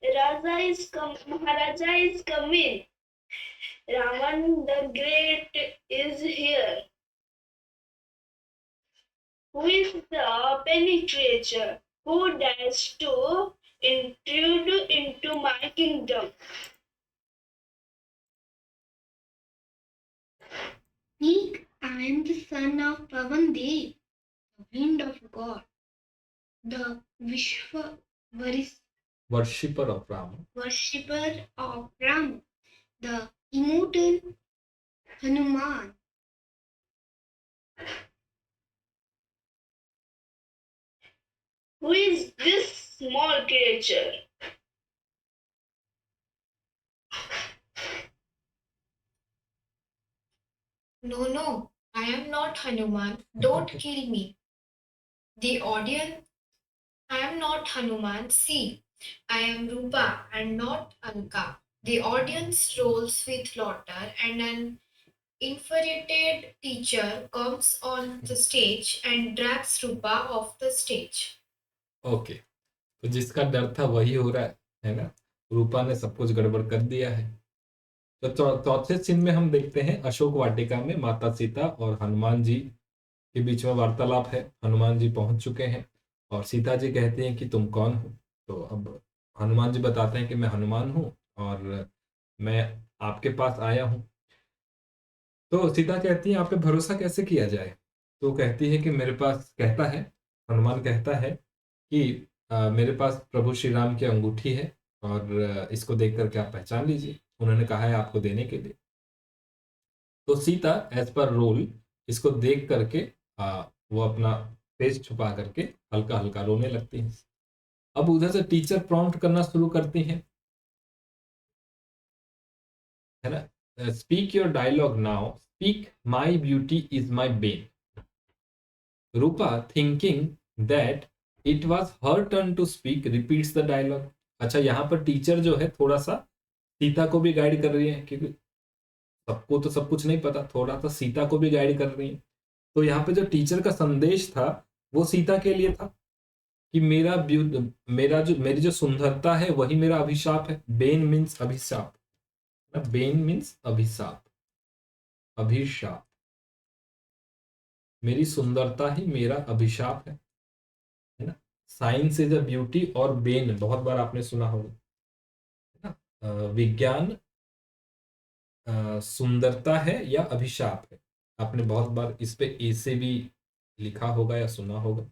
Raja is Maharaja is coming. Ravan the Great is here. Who is the penetrator who dares to intrude into my kingdom? Speak. I am the son of Pavan Dev, the wind of God, the Worshipper of Rama. worshipper of Ram, the immortal Hanuman. Who is this small creature? No, I am not Hanuman. Don't kill me. The audience, I am not Hanuman. See, I am Rupa and not Alka. The audience rolls with laughter, and an infuriated teacher comes on the stage and drags Rupa off the stage. Okay, तो जिसका डर था वही हो रहा है ना, रूपा ने सब कुछ गड़बड़ कर दिया है। तो चौथे सीन में हम देखते हैं अशोक वाटिका में माता सीता और हनुमान जी के बीच में वार्तालाप है। हनुमान जी पहुंच चुके हैं और सीता जी कहती हैं कि तुम कौन हो। तो अब हनुमान जी बताते हैं कि मैं हनुमान हूँ और मैं आपके पास आया हूँ। तो सीता कहती है आप पे भरोसा कैसे किया जाए। तो कहती है कि मेरे पास कहता है, हनुमान कहता है कि मेरे पास प्रभु श्री राम की अंगूठी है और इसको देख करके आप पहचान लीजिए, उन्होंने कहा है आपको देने के लिए। तो सीता एज पर रोल इसको देख करके वो अपना फेस छुपा करके हल्का हल्का रोने लगती हैं। अब उधर से टीचर प्रॉम्प्ट करना शुरू करती हैं, है ना। Speak your dialogue now, speak my beauty is my bane. Rupa thinking that it was her turn to speak repeats the dialogue. अच्छा, यहाँ पर टीचर जो है थोड़ा सा सीता को भी गाइड कर रही है, क्योंकि सबको तो सब कुछ नहीं पता, थोड़ा सा सीता को भी गाइड कर रही है। तो यहाँ पे जो टीचर का संदेश था वो सीता के लिए था कि मेरी जो सुंदरता है वही मेरा अभिशाप है। बेन मीन्स अभिशाप, बेन मीन्स अभिशाप, अभिशाप। मेरी सुंदरता ही मेरा अभिशाप है ना। साइंस इज अ ब्यूटी और बेन बहुत बार आपने सुना होगा, है ना। विज्ञान सुंदरता है या अभिशाप है। आपने बहुत बार इस पे ए से भी लिखा होगा या सुना होगा।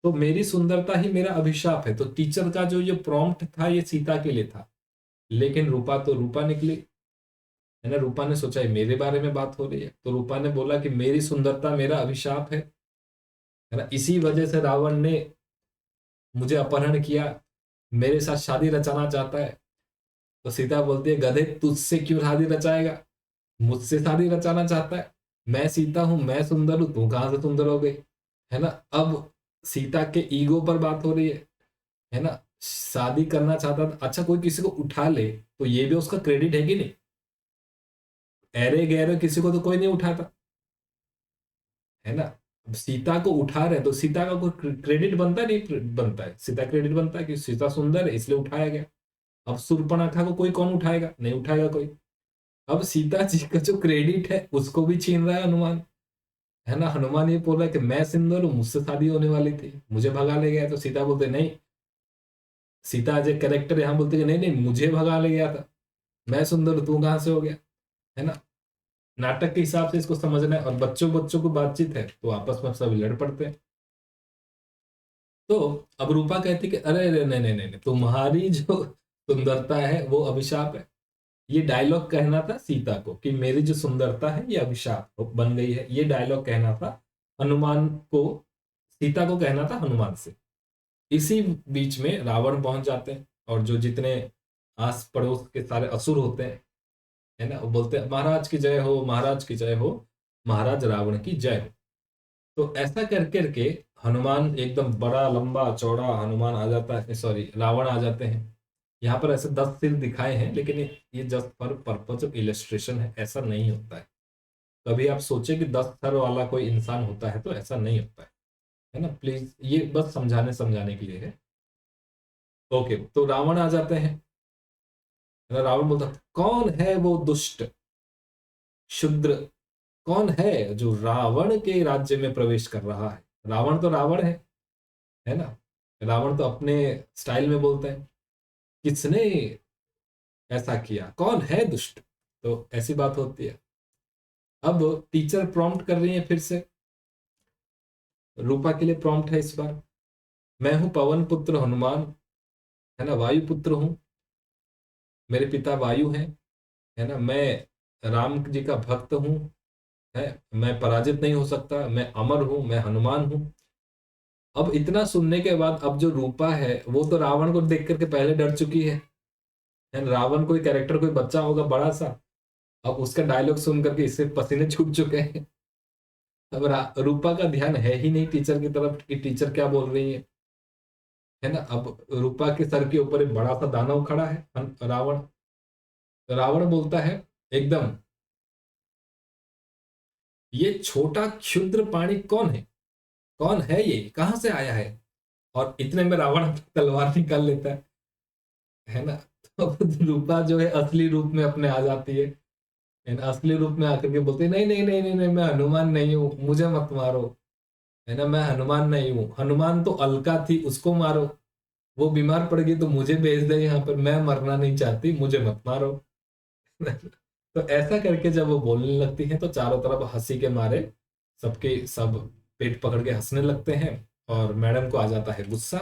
तो मेरी सुंदरता ही मेरा अभिशाप है। तो टीचर का जो ये प्रॉम्प्ट था ये सीता के लिए था, लेकिन रूपा तो रूपा निकली, है ना। रूपा ने सोचा ये मेरे बारे में बात हो रही है, तो रूपा ने बोला कि मेरी सुंदरता मेरा अभिशाप है ना। इसी वजह से रावण ने मुझे अपहरण किया, मेरे साथ शादी रचाना चाहता है। तो सीता बोलती है गधे तुझसे क्यों शादी रचाएगा, मुझसे शादी रचाना चाहता है। मैं सीता हूं, मैं सुंदर हूं, तू कहां से सुंदर हो गई, है ना। अब सीता के ईगो पर बात हो रही है ना। शादी करना चाहता था, अच्छा कोई किसी को उठा ले तो ये भी उसका क्रेडिट है कि नहीं। अरे गहरे किसी को तो कोई नहीं उठाता, है ना। अब सीता को उठा रहे तो सीता का कोई क्रेडिट बनता है, नहीं बनता है। सीता क्रेडिट बनता है कि सीता सुंदर है इसलिए उठाया गया। अब शूर्पणखा को कोई कौन उठाएगा, नहीं उठाएगा कोई। अब सीता जी का जो क्रेडिट है उसको भी छीन रहा है हनुमान, है ना। हनुमान ये बोल रहा है कि मैं सुंदर हूं, मुझसे शादी होने वाली थी, मुझे भगा ले गया। तो सीता बोलते नहीं, सीता जो कैरेक्टर यहाँ बोलते कि नहीं नहीं मुझे भगा ले गया था, मैं सुंदर हूं, तू कहां से हो गया, है ना। नाटक के हिसाब से इसको समझना है। और बच्चों बच्चों को बातचीत है तो आपस में सब लड़ पड़ते हैं। तो अब रूपा कहती कि अरे अरे नहीं नहीं नहीं नहीं, तुम्हारी जो सुंदरता है वो अभिशाप है। ये डायलॉग कहना था सीता को कि मेरी जो सुंदरता है ये अभिशाप बन गई है। ये डायलॉग कहना था हनुमान को, सीता को कहना था हनुमान से। इसी बीच में रावण पहुंच जाते हैं और जो जितने आस पड़ोस के सारे असुर होते हैं, है ना, वो बोलते हैं महाराज की जय हो, महाराज की जय हो, महाराज रावण की जय हो। तो ऐसा कर करके हनुमान एकदम बड़ा लंबा चौड़ा हनुमान आ जाता है, सॉरी रावण आ जाते हैं। यहाँ पर ऐसे 10 सिर दिखाए हैं, लेकिन ये just for purpose of illustration है, ऐसा नहीं होता है। कभी आप सोचे कि 10 सर वाला कोई इंसान होता है तो ऐसा नहीं होता है ना। प्लीज ये बस समझाने समझाने के लिए है। ओके, तो रावण आ जाते हैं। रावण बोलता कौन है वो दुष्ट शूद्र, कौन है जो रावण के राज्य में प्रवेश कर रहा है। रावण तो रावण है ना। रावण तो अपने स्टाइल में बोलता है किसने ऐसा किया, कौन है दुष्ट। तो ऐसी बात होती है। अब टीचर प्रॉम्प्ट कर रही है फिर से, रूपा के लिए प्रॉम्प्ट है इस बार। मैं हूं पवन पुत्र हनुमान, है ना, वायु पुत्र हूं, मेरे पिता वायु हैं, है ना। मैं राम जी का भक्त हूं, है, मैं पराजित नहीं हो सकता, मैं अमर हूं, मैं हनुमान हूं। अब इतना सुनने के बाद अब जो रूपा है वो तो रावण को देख करके पहले डर चुकी है। रावण कोई कैरेक्टर कोई बच्चा होगा बड़ा सा, अब उसका डायलॉग सुन करके इससे पसीने छूट चुके हैं। अब रूपा का ध्यान है ही नहीं टीचर की तरफ कि टीचर क्या बोल रही है ना। अब रूपा के सर के ऊपर एक बड़ा सा दानव खड़ा है रावण। रावण बोलता है एकदम, ये छोटा क्षुद्र प्राणी कौन है, कौन है ये, कहां से आया है। और इतने में रावण अपनी तलवार निकाल लेता है ना। तो रूपा जो है असली रूप में अपने आ जाती है, असली रूप में आकर के बोलती है नहीं नहीं नहीं नहीं नहीं, मैं हनुमान नहीं हूं, मुझे मत मारो, है ना। मैं हनुमान नहीं हूं, हनुमान तो अलका थी, उसको मारो, वो बीमार पड़ गई तो मुझे भेज दे यहाँ पर, मैं मरना नहीं चाहती, मुझे मत मारो। तो ऐसा करके जब वो बोलने लगती है तो चारों तरफ हंसी के मारे सबके सब पेट पकड़ के हंसने लगते हैं। और मैडम को आ जाता है गुस्सा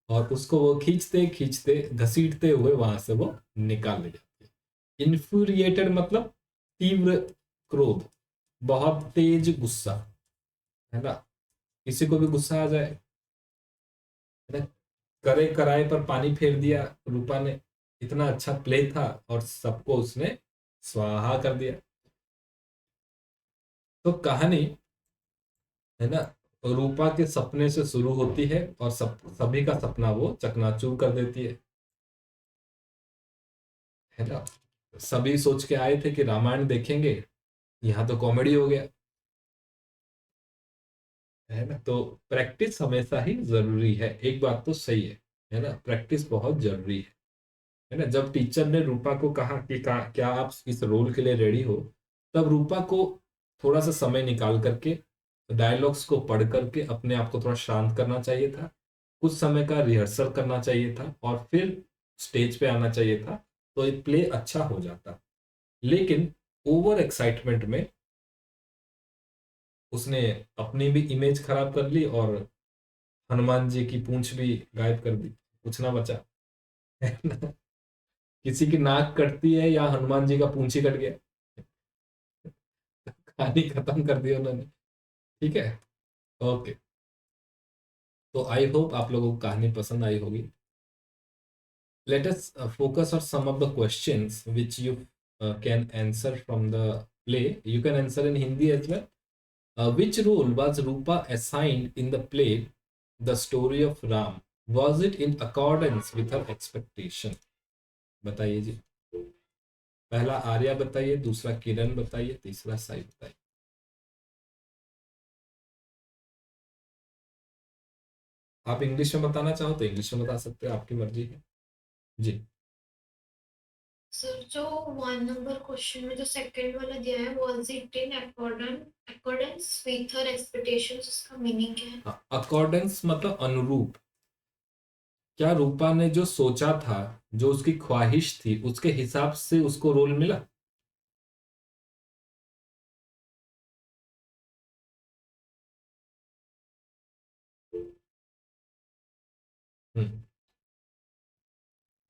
और उसको वो खींचते खींचते घसीटते हुए वहां से वो निकाल ले जाती है। इन्फ्यूरिएटेड मतलब तीव्र क्रोध, बहुत तेज गुस्सा, है ना। किसी को भी गुस्सा आ जाए, है ना। करे कराए पर पानी फेर दिया रूपा ने, इतना अच्छा प्ले था और सबको उसने स्वाहा कर दिया। तो कहानी, है ना, रूपा के सपने से शुरू होती है और सभी का सपना वो चकनाचूर कर देती है ना। सभी सोच के आए थे कि रामायण देखेंगे, यहाँ तो कॉमेडी हो गया, है ना। तो प्रैक्टिस हमेशा ही जरूरी है, एक बात तो सही है ना, प्रैक्टिस बहुत जरूरी है ना। जब टीचर ने रूपा को कहा कि क्या आप इस रोल के लिए रेडी हो, तब रूपा को थोड़ा सा समय निकाल करके डायलॉग्स को पढ़ करके अपने आप को थोड़ा शांत करना चाहिए था, कुछ समय का रिहर्सल करना चाहिए था और फिर स्टेज पे आना चाहिए था, तो ये प्ले अच्छा हो जाता। लेकिन ओवर एक्साइटमेंट में उसने अपनी भी इमेज खराब कर ली और हनुमान जी की पूंछ भी गायब कर दी, कुछ ना बचा, है ना? किसी की नाक कटती है या हनुमान जी का पूंछ ही कट गया, कहानी खत्म कर दी उन्होंने। ठीक है, ओके। तो आई होप आप लोगों को कहानी पसंद आई होगी। Let us focus on some of the questions which you can answer from the play. You can answer in Hindi as well. Which role was Rupa assigned in the play The Story of Ram? Was it in accordance with her expectation? बताइए जी। पहला आर्या बताइए, दूसरा किरण बताइए, तीसरा साई बताइए। आप English में बताना चाहो तो इंग्लिश में बता सकते हो, आपकी मर्जी है जी। सर जो 1 नंबर क्वेश्चन में जो सेकंड वाला दिया है, was it in accordance with her expectations, उसका मीनिंग क्या है? अकॉर्डेंस मतलब अनुरूप। क्या रूपा ने जो सोचा था, जो उसकी ख्वाहिश थी, उसके हिसाब से उसको रोल मिला?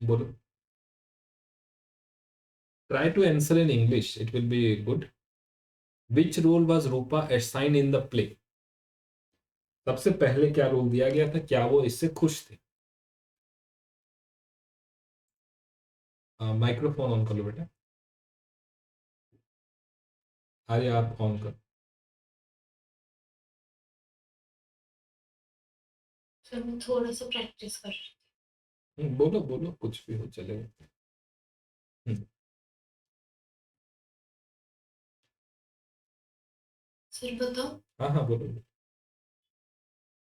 बोलो। Try to answer in English, it will be good. Which role was Rupa assigned in the play? सबसे पहले क्या रोल दिया गया था, क्या वो इससे खुश थे? माइक्रोफोन ऑन कर लो बेटा। अरे आप ऑन कर। सर मैं थोड़ा सा प्रैक्टिस कर रही बोलो बोलो, कुछ भी हो चलेगा। सर बताओ। हाँ हाँ बोलो।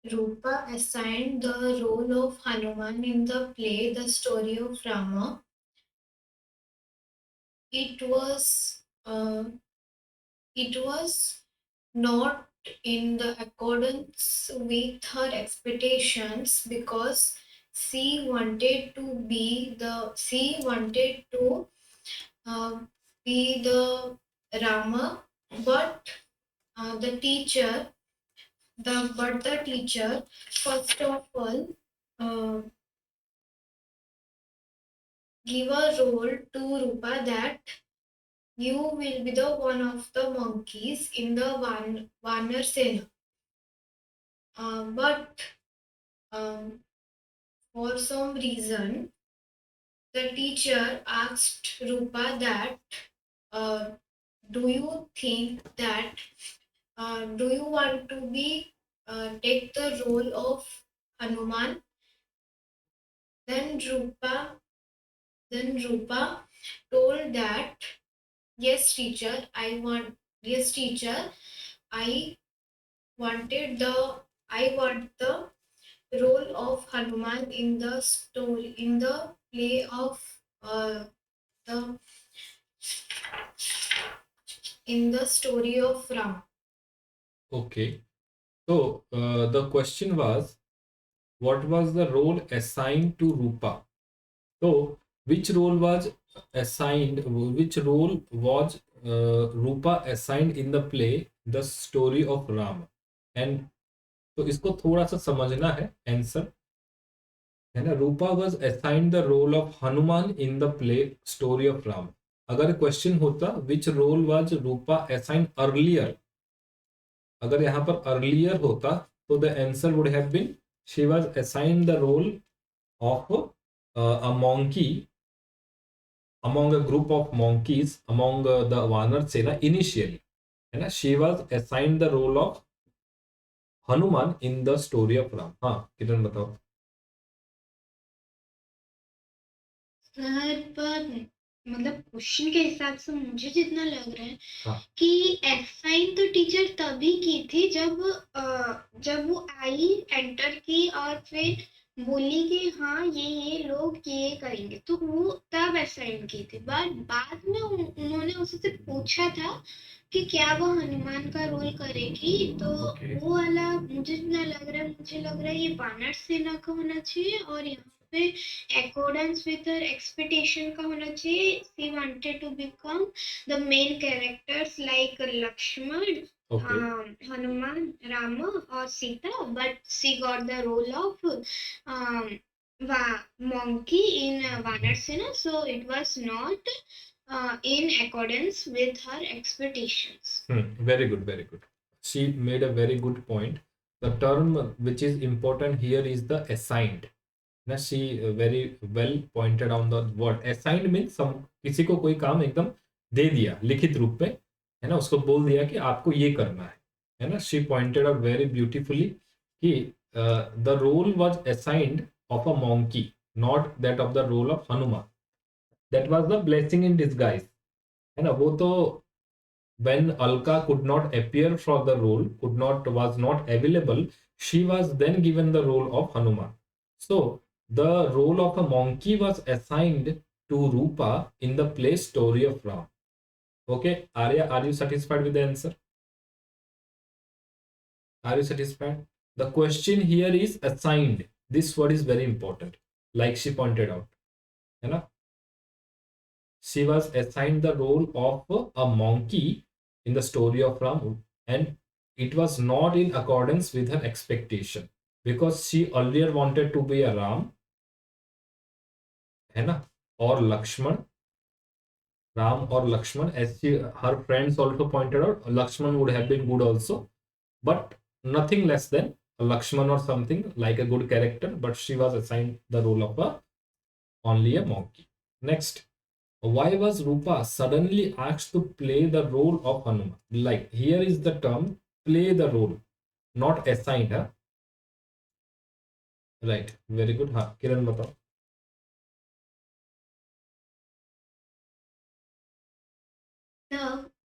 Rupa assigned the role of Hanuman in the play The Story of Rama. It was uh, it was not in the accordance with her expectations because she wanted to be the Rama, but the teacher first of all give a role to Rupa that you will be the one of the monkeys in the Vanar Sena. But for some reason, the teacher asked Rupa that, do you think that, do you want to be take the role of Hanuman? Then Rupa told that, yes teacher, I want the role of Hanuman in the play of in the story of Ram. Okay. So the question was, what was the role assigned to Rupa? So which role was Rupa assigned in the play The Story of Ram? And तो इसको थोड़ा सा समझना है answer, है ना। Rupa was assigned the role of Hanuman in the play story of Ram. अगर question होता which role was Rupa assigned earlier, अगर यहाँ पर अर्लियर होता तो the answer would have been she was assigned the role of a monkey among a group of monkeys among the Vanar Sena initially, है ना। she was assigned the role of Hanuman in the story of Ram. हाँ किरण बताओ। Sir पर मतलब question के हिसाब से मुझे जितना लग रहा है हाँ। कि असाइन तो टीचर तभी की थी जब वो आई एंटर की और फिर बोली कि हाँ ये लोग ये करेंगे, तो वो तब असाइन की थी। बट बाद में उन्होंने उससे पूछा था कि क्या वो हनुमान का रोल करेगी, तो Okay. वो वाला मुझे जितना लग रहा है ये वानर सेना का होना चाहिए और यहाँ पे अकॉर्डेंस विथ हर एक्सपेक्टेशन का होना चाहिए. She wanted to become the main characters like Lakshman, okay Hanuman, Rama or Sita, but she got the role of monkey in Vanarsena, so it was not in accordance with her expectations. Very good, very good. She made a very good point. The term which is important here is the assigned. ना she very well pointed on the word assigned means some किसी को कोई काम एकदम दे दिया लिखित रूप में, है ना, उसको बोल दिया कि आपको ये करना है ना. she pointed out very beautifully कि the role was assigned of a monkey, not that of the role of Hanuman. That was the blessing in disguise, है ना. वो तो when Alka could not appear for the role, was not available, she was then given the role of Hanuman. So the role of a monkey was assigned to Rupa in the play Story of Ram. Okay, Arya, are you satisfied with the answer? Are you satisfied? The question here is assigned. This word is very important, like she pointed out, है ना. She was assigned the role of a monkey in the story of Ram, and it was not in accordance with her expectation because she earlier wanted to be a Ram, है ना, or Lakshman. Ram or Lakshman, as her friends also pointed out, Lakshman would have been good also, but nothing less than a Lakshman or something like a good character, but she was assigned the role of only a monkey. Next, why was Rupa suddenly asked to play the role of Hanuman? Like here is the term play the role, not assigned. Huh? Right, very good. हाँ, किरण बताओ.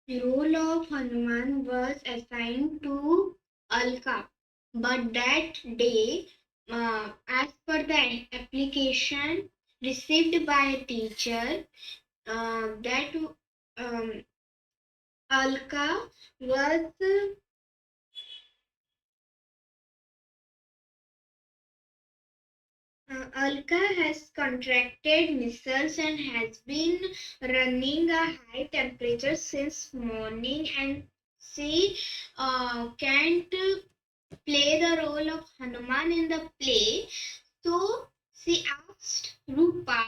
The role of Hanuman was assigned to Alka, but that day, as per the application received by a teacher, that Alka was Alka has contracted measles and has been running a high temperature since morning, and she can't play the role of Hanuman in the play. So she asked Rupa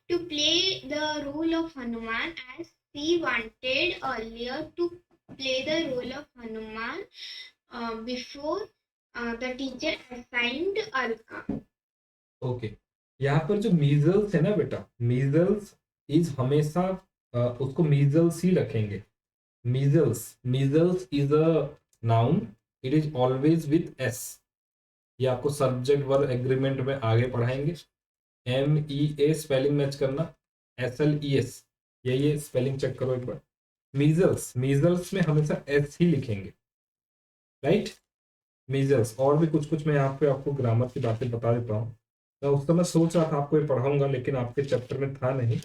to play the role of Hanuman, as she wanted earlier to play the role of Hanuman before the teacher assigned Alka. Okay, यहाँ पर जो measles है ना बेटा, measles is हमेशा उसको measles ही रखेंगे. Measles is a noun, it is always with S. ये आपको सब्जेक्ट वर्ब एग्रीमेंट में आगे पढ़ाएंगे. MEA स्पेलिंग मैच करना, SLES, ये स्पेलिंग चेक करो एक बार. मीजल्स में हमेशा एस ही लिखेंगे, राइट. मीजल्स और भी कुछ मैं यहाँ पे आपको ग्रामर की बातें बता देता हूँ. मैं उस समय सोच रहा था आपको ये पढ़ाऊंगा, लेकिन आपके चैप्टर में था नहीं,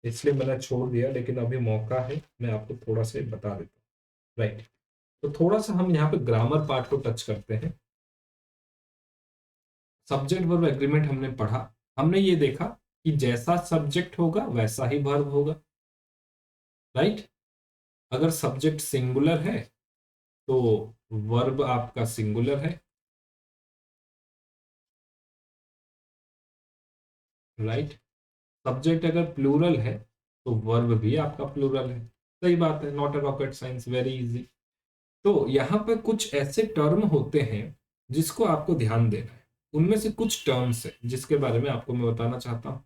इसलिए मैंने छोड़ दिया. लेकिन अभी मौका है, मैं आपको थोड़ा सा बता देता हूँ, राइट. तो थोड़ा सा हम यहाँ पे ग्रामर पार्ट को टच करते हैं. सब्जेक्ट वर्ब एग्रीमेंट हमने पढ़ा. हमने ये देखा कि जैसा सब्जेक्ट होगा वैसा ही वर्ब होगा, राइट. अगर सब्जेक्ट सिंगुलर है तो वर्ब आपका सिंगुलर है, राइट. सब्जेक्ट अगर प्लूरल है तो वर्ब भी आपका प्लूरल है. सही बात है, not a rocket science, very easy. तो यहाँ पर कुछ ऐसे टर्म होते हैं जिसको आपको ध्यान देना है. उनमें से कुछ टर्म्स है जिसके बारे में आपको मैं बताना चाहता हूँ.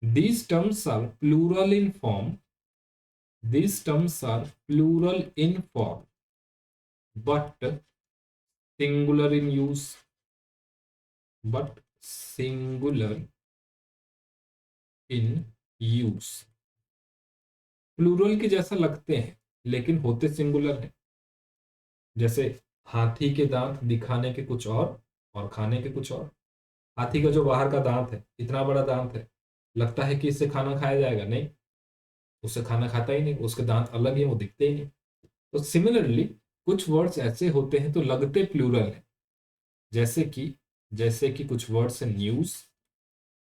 These terms are plural in form. These terms are plural in form, but singular in use. But singular in use. Plural के जैसा लगते हैं लेकिन होते सिंगुलर हैं. जैसे हाथी के दांत दिखाने के कुछ और खाने के कुछ और. हाथी का जो बाहर का दांत है, इतना बड़ा दांत है, लगता है कि इससे खाना खाया जाएगा, नहीं, उससे खाना खाता ही नहीं, उसके दांत अलग ही, वो दिखते ही नहीं. तो सिमिलरली कुछ वर्ड्स ऐसे होते हैं तो लगते प्लूरल हैं, जैसे कि कुछ वर्ड्स हैं न्यूज,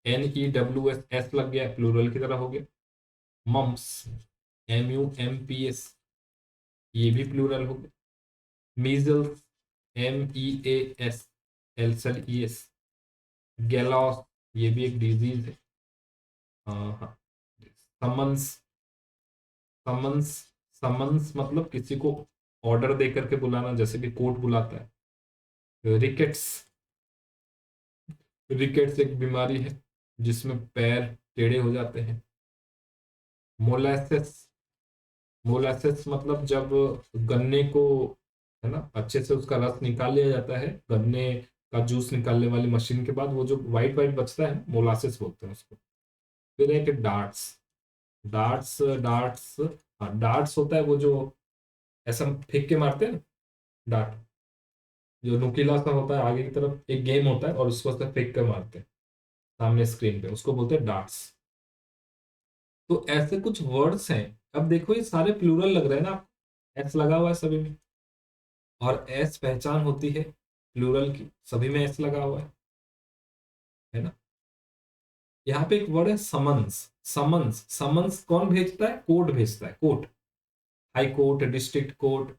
NEWS, एस लग गया, प्लूरल की तरह हो गया। मम्स, MUMPS, ये भी प्लूरल हो गया। Measles, MEAS, ES। गैलॉस, ये भी एक डिजीज है। हाँ, समन्स, समन्स, समन्स मतलब किसी को ऑर्डर दे करके बुलाना, जैसे कि कोर्ट बुलाता है। रिकेट्स, रिकेट्स एक बीमारी है जिसमें पैर टेढ़े हो जाते हैं। मोलासेस, मोलासेस मतलब जब गन्ने को, है ना, अच्छे से उसका रस निकाल लिया जाता है, गन्ने का जूस निकालने वाली मशीन के बाद वो जो वाइट वाइट बचता है, मोलासेस बोलते हैं उसको। फिर है कि डार्ट्स, डार्ट्स, डार्ट्स, हाँ डार्ट्स होता है वो जो ऐसा फेंक के मारते हैं ना, डार्ट जो नुकीला सा होता है आगे की तरफ, एक गेम होता है और उसको ऐसे फेंक कर मारते हैं सामने स्क्रीन पे, उसको बोलते हैं डार्ट्स। तो ऐसे कुछ वर्ड्स हैं। अब देखो ये सारे प्लूरल लग रहे हैं ना, एस लगा हुआ है सभी में, और एस पहचान होती है प्लूरल की, सभी में एस लगा हुआ है ना। यहाँ पे एक वर्ड है समन्स, समन्स, समन्स कौन भेजता है? कोर्ट भेजता है, court, high court, district court,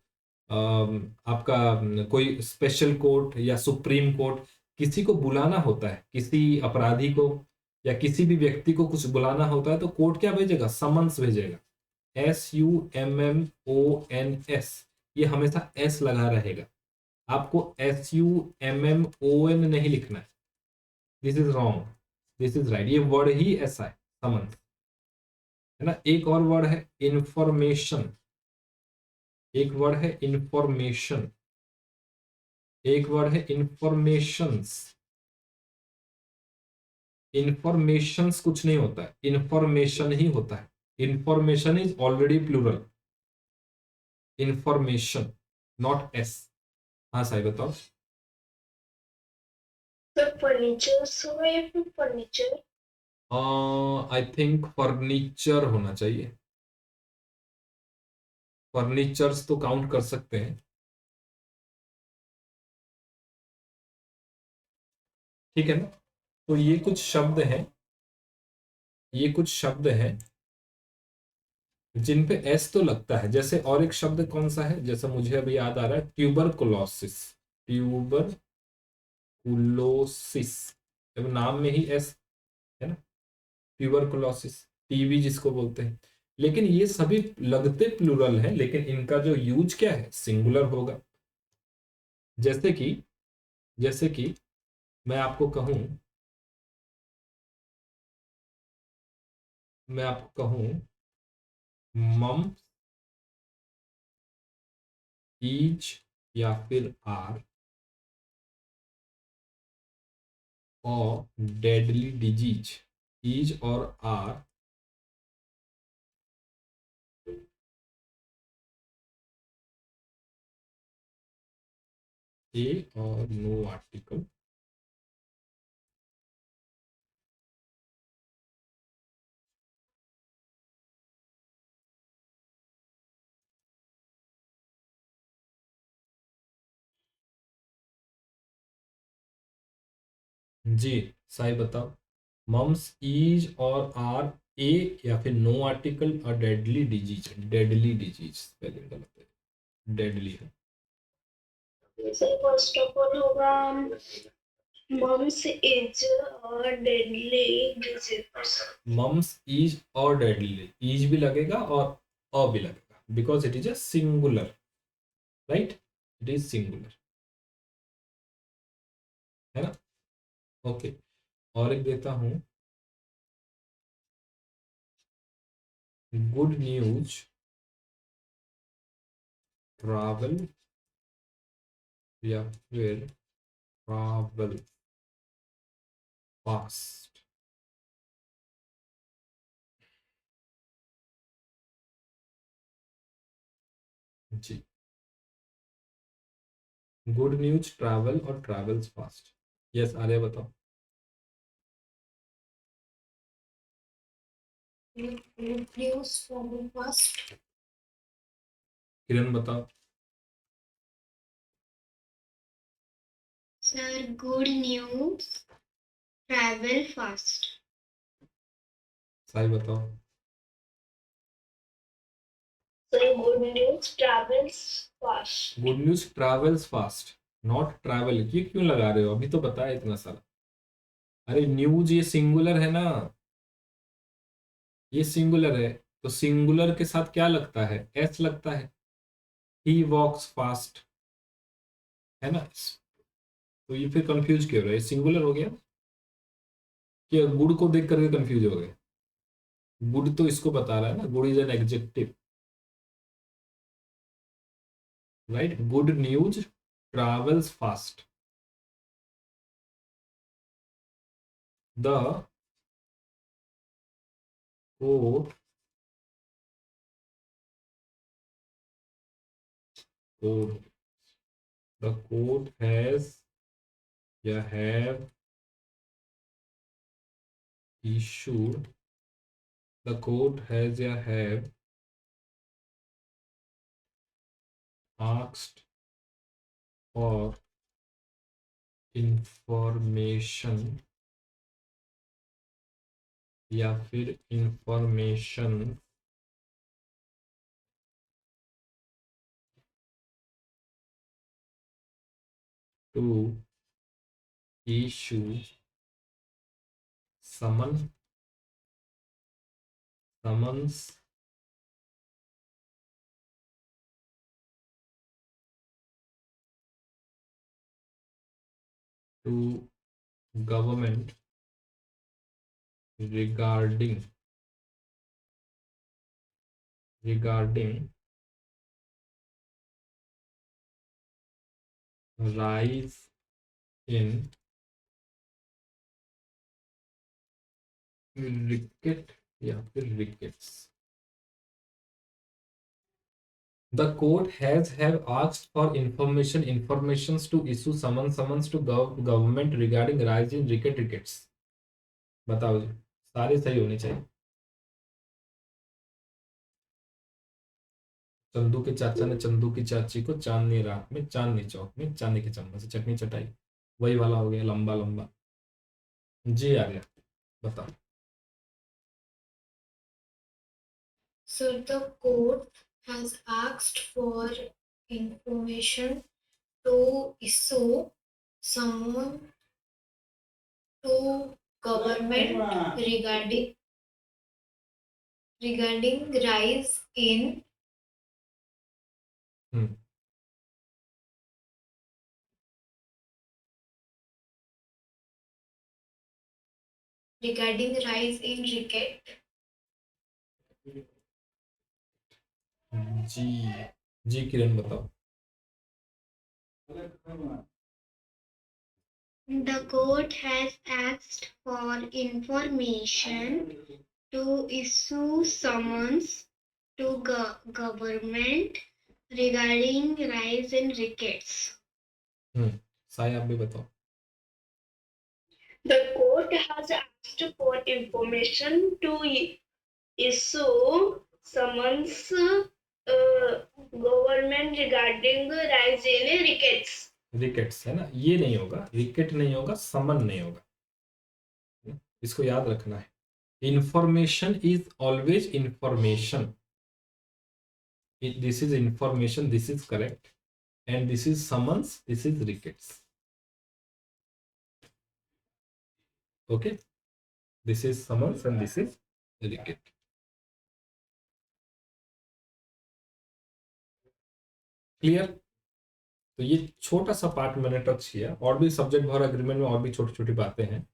आपका कोई स्पेशल कोर्ट या सुप्रीम कोर्ट। किसी को बुलाना होता है, किसी अपराधी को या किसी भी व्यक्ति को कुछ बुलाना होता है तो कोर्ट क्या भेजेगा? समन्स भेजेगा। SUMMONS, ये हमेशा एस लगा रहेगा, आपको SUMMON नहीं लिखना है। This is wrong, this is right, ये वर्ड ही ऐसा है, समन्स, है ना। एक और वर्ड है इंफॉर्मेशन, एक वर्ड है इंफॉर्मेशन, एक वर्ड है इंफॉर्मेशंस। इंफॉर्मेशंस कुछ नहीं होता है, इंफॉर्मेशन ही होता है। Information is already plural, information, not S. हाँ साई बताओ। The furniture, so I have furniture. I think furniture होना चाहिए, फर्नीचर्स तो काउंट कर सकते हैं, ठीक है ना। तो ये कुछ शब्द हैं, ये कुछ शब्द हैं जिन पे एस तो लगता है। जैसे और एक शब्द कौन सा है, जैसे मुझे अभी याद आ रहा है, ट्यूबरकुलोसिस, ट्यूबरकुलोसिस, अब नाम में ही एस है ना, ट्यूबरकुलोसिस, टीबी जिसको बोलते हैं। लेकिन ये सभी लगते प्लूरल हैं, लेकिन इनका जो यूज क्या है, सिंगुलर होगा। जैसे कि, जैसे कि मैं आपको कहूं, मैं आपको कहूं मम ईज या फिर आर और डेडली डिजीज, ईज और आर ए और नो आर्टिकल, जी साई बताओ। मम्स ईज और आर ए या फिर नो आर्टिकल और deadly disease, deadly disease spelling गलत है, डेडली है। जैसे फर्स्ट ऑफ ऑल होगा मम्स इज और डेडली डिजीज। मम्स ईज और डेडली, ईज भी लगेगा और अ भी लगेगा, because it is a singular, right, it is singular, है ना। ओके, और एक देता हूं, गुड न्यूज ट्रैवल या फिर ट्रैवल फास्ट। जी, गुड न्यूज ट्रैवल और ट्रैवल्स फास्ट। यस आर्य बताओ। News travel fast. किरण बताओ। Sir, good news travel fast. Sai बताओ। So good news travels fast. Good news travels fast, not travel. ये क्यों लगा रहे हो, अभी तो बताया इतना सारा। अरे न्यूज ये सिंगुलर है ना, ये सिंगुलर है, तो सिंगुलर के साथ क्या लगता है, एस लगता है। ही वॉक्स फास्ट, है ना। तो ये फिर कंफ्यूज क्यों हो रहा है, सिंगुलर हो गया कि गुड को देख करके कंफ्यूज हो गए। गुड तो इसको बता रहा है ना, good is an adjective, right. Good news travels fast. The court court the court has या have issued, the court has या have asked for information या फिर information to issue summons to government regarding rise in ricket या फिर rickets. The court has have asked for informations to issue summons to government regarding rise in rickets. बताओ जी, सारे सही होने चाहिए। चंदू के चाचा ने चंदू की चाची को चांदनी रात में चांदनी चौक में चांदी के चम्मच से चटनी चटाई, वही वाला हो गया, लंबा लंबा। जी आ गया, बताओ। So the court has asked for information to issue someone to government regarding rise in regarding rise in ricket. जी जी किरण बताओ। The court has asked for information to issue summons to government regarding rise in rickets. Sai आप भी बताओ। The court has asked for information to issue summons government regarding rise in rickets. Rickets है ना, ये नहीं होगा, रिकेट नहीं होगा, समन नहीं होगा, इसको याद रखना है। Information is always information, this is information, this is correct, and this is summons, this is rickets. Okay, this is summons and this is रिकेट। Clear. तो ये छोटा सा पार्ट मैंने टच किया, और भी सब्जेक्ट भर एग्रीमेंट में और भी छोटी छोटी बातें हैं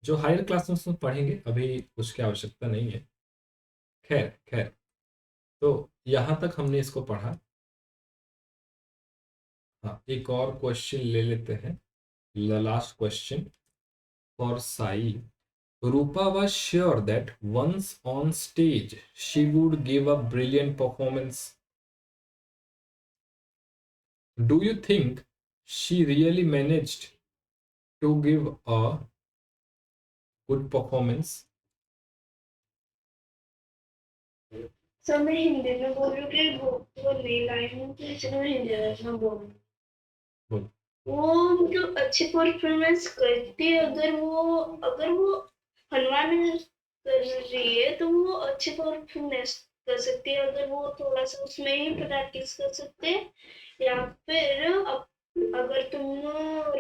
जो हायर क्लासेस में पढ़ेंगे, अभी उसकी आवश्यकता नहीं है। खैर खैर, तो यहाँ तक हमने इसको पढ़ा। हाँ, एक और क्वेश्चन ले लेते हैं, last question for Sai. Rupa was sure that once on stage she would give a brilliant performance. Do you think she really managed to give a good performance? Sir मैं हिंदी में बोल रही हूँ कि वो नई लाइन है, तो इसलिए मैं हिंदी में बोल रही हूँ। वो मतलब अच्छी परफॉर्मेंस करती है। अगर वो हनुमान कर रही है तो वो अच्छी परफॉर्मेंस कर सकती है। अगर वो थोड़ा सा उसमें ही प्रैक्टिस कर सकते हैं, या फिर अगर तुम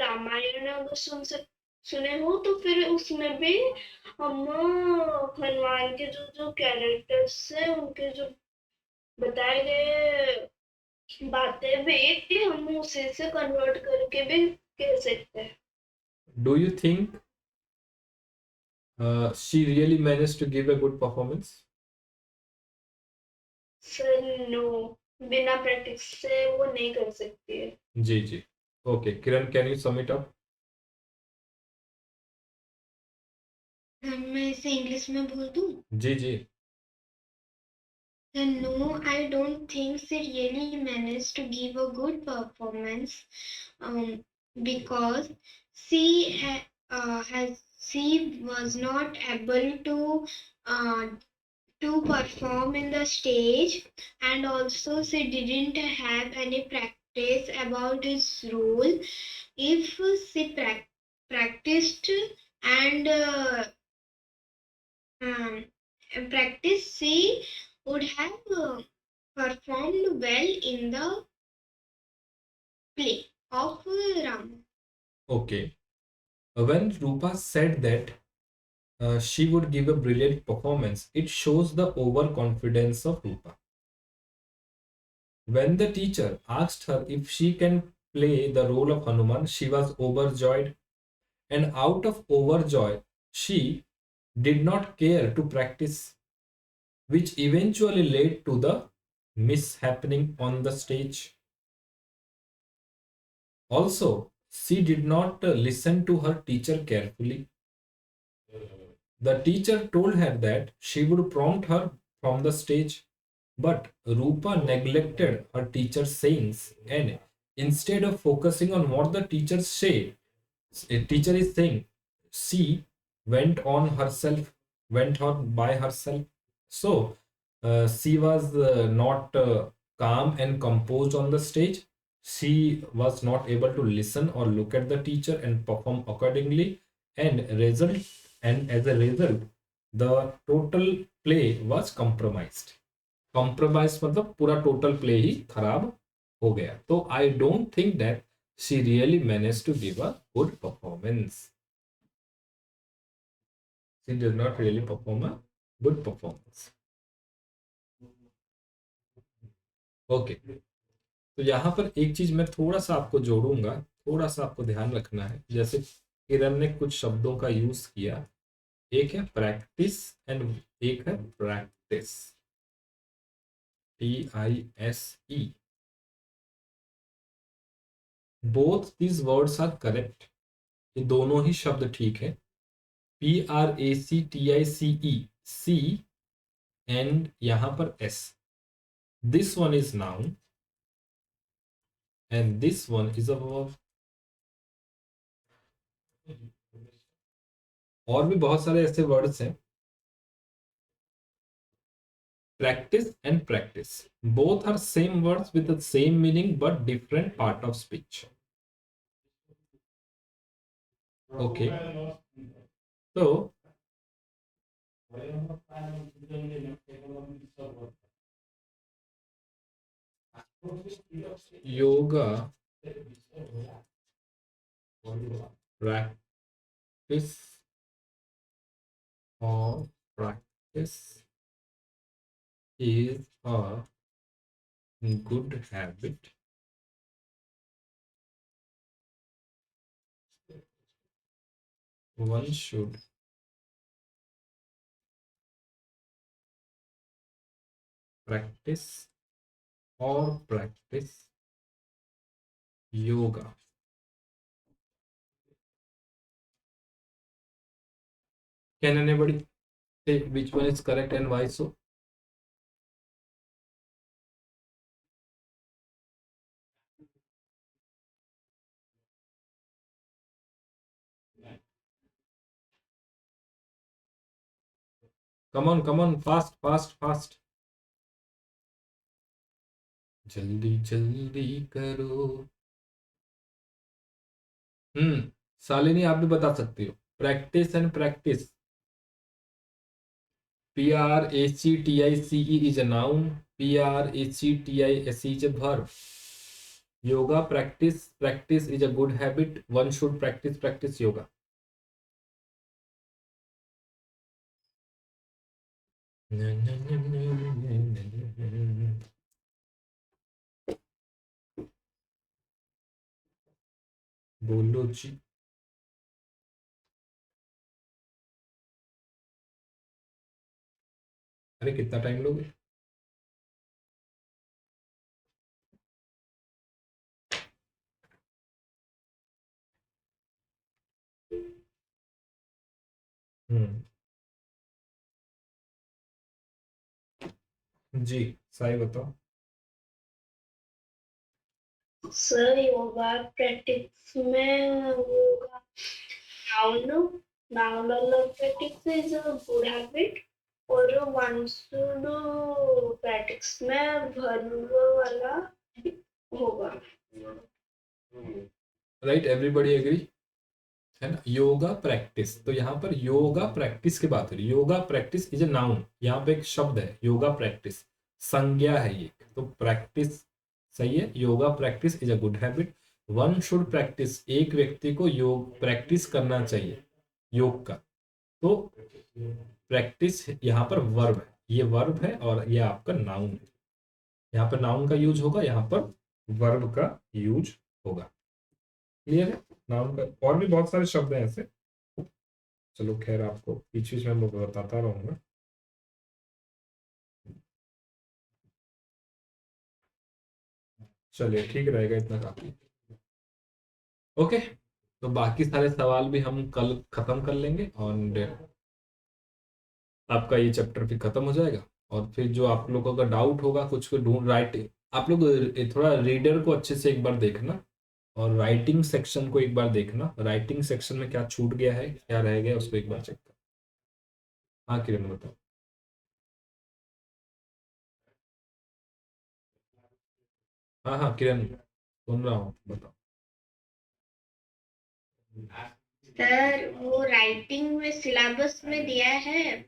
रामायण अगर सुने हो तो फिर उसमें भी हम हनुमान के जो जो कैरेक्टर्स है उनके जो बताए गए बातें भी हम उसी से कन्वर्ट करके भी कह सकते हैं। Do you think she really managed to give a good performance? Sir no, बिना प्रैक्टिस से वो नहीं कर सकती है। जी जी। Okay Kiran, can you sum it up? मैं इसे इंग्लिश में बोल दूं? जी जी। Then no, I don't think she really managed to give a good performance, because she she was not able uh, to perform in the stage, and also she didn't have any practice about his role. If she practiced and um, practice, she would have performed well in the play of Ram. Okay. When Rupa said that she would give a brilliant performance, it shows the overconfidence of Rupa. When the teacher asked her if she can play the role of Hanuman, she was overjoyed, and out of overjoy, she did not care to practice, which eventually led to the mishappening on the stage. Also, she did not listen to her teacher carefully. The teacher told her that she would prompt her from the stage, but Rupa neglected her teacher's sayings, and instead of focusing on what the teacher is saying, she went on herself, went on by herself. So she was not calm and composed on the stage. She was not able to listen or look at the teacher and perform accordingly, and as a result, the total play was compromised. Compromise मतलब पूरा total play ही खराब हो गया. तो I don't think that she really manage to give a good performance. She did not really perform a good performance. Okay, तो यहाँ पर एक चीज मैं थोड़ा सा आपको जोड़ूंगा, थोड़ा सा आपको ध्यान रखना है. जैसे किरण ने कुछ शब्दों का यूज किया, एक है प्रैक्टिस एंड एक है practice, PISE. Both these words are correct. ये दोनों ही शब्द ठीक है. PRACTICE, सी एंड यहां पर S. This one is noun and this one is a verb. और भी बहुत सारे ऐसे वर्ड्स हैं. Practice and practice, both are same words with the same meaning but different part of speech. Okay, तो yoga practice or practice is a good habit. One should practice or practice yoga. Can anybody say which one is correct and why so? Come on, fast, fast, fast. जल्दी जल्दी करो. शालिनी आप भी बता सकती हो। Practice and practice, PRACTICE is a noun, PRACTISE is a verb. Yoga practice is a good habit. One should practice yoga. बोलो जी। अरे कितना टाइम लोगे? जी साई बताओ। सर योगा प्रैक्टिस में होगा नाउन, नाउन वाला practice is a good habit, और one should practice में वर्ब वाला होगा। राइट, एवरीबॉडी एग्री है ना। योगा प्रैक्टिस, तो यहाँ पर योगा प्रैक्टिस की बात हो रही है। Yoga practice is a noun, यहाँ पे एक शब्द है योगा प्रैक्टिस, संज्ञा है ये, तो प्रैक्टिस सही है। Yoga practice is a good habit. One should practice, एक व्यक्ति को योग प्रैक्टिस करना चाहिए योग का। तो प्रैक्टिस यहाँ पर वर्ब है, ये वर्ब है और ये आपका नाउन है। यहाँ पर नाउन का यूज होगा, यहाँ पर वर्ब का यूज होगा। क्लियर है? नाउन का और भी बहुत सारे शब्द हैं ऐसे, चलो खैर आपको बीच बीच में मैं बताता रहूंगा। चलिए ठीक रहेगा, इतना काफी। ओके, तो बाकी सारे सवाल भी हम कल खत्म कर लेंगे और आपका ये चैप्टर भी खत्म हो जाएगा। और फिर जो आप लोगों का डाउट होगा कुछ को ढूंढ राइट, आप लोग थोड़ा रीडर को अच्छे से एक बार देखना और राइटिंग सेक्शन को एक बार देखना। राइटिंग सेक्शन में क्या छूट गया है, क्या रह गया, उसको एक बार चेक कर। हाँ किरण बताओ। हाँ हाँ किरण सुन रहा हूँ, बताओ। सर वो राइटिंग में सिलेबस में दिया है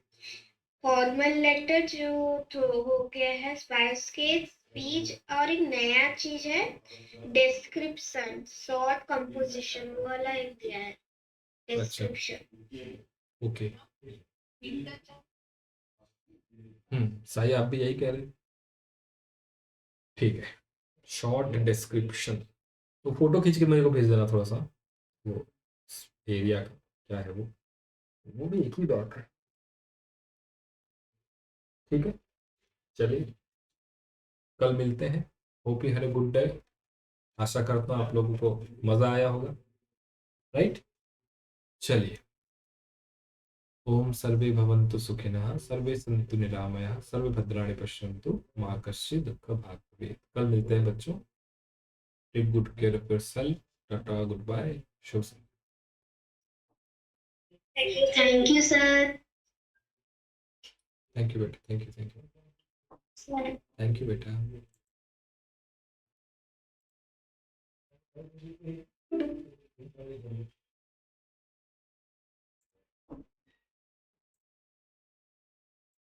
फॉर्मल लेटर जो तो हो गया है स्पाइस के स्पीच, और एक नया चीज है डिस्क्रिप्शन, शॉर्ट कंपोजिशन वाला एक दिया है डिस्क्रिप्शन। ओके, साई आप भी यही कह रहे? ठीक है, शॉर्ट डिस्क्रिप्शन। तो फोटो खींच के मेरे को भेज देना थोड़ा सा, वो एरिया का क्या है वो भी एक ही डॉट है। ठीक है, चलिए कल मिलते हैं। Hope you have a good day. आशा करता हूँ आप लोगों को मजा आया होगा। राइट, चलिए। ओम सर्वे भवन्तु सुखिनः, सर्वे सन्तु निरामयाः, सर्वे भद्राणि पश्यन्तु, मा कश्चित् दुःख भाग् भवेत्। कल मिलते हैं बच्चों। Take good care of yourself. Tata, goodbye, शुभ संध्या। Thank you sir. Thank you बेटा, thank you, thank you, thank you बेटा।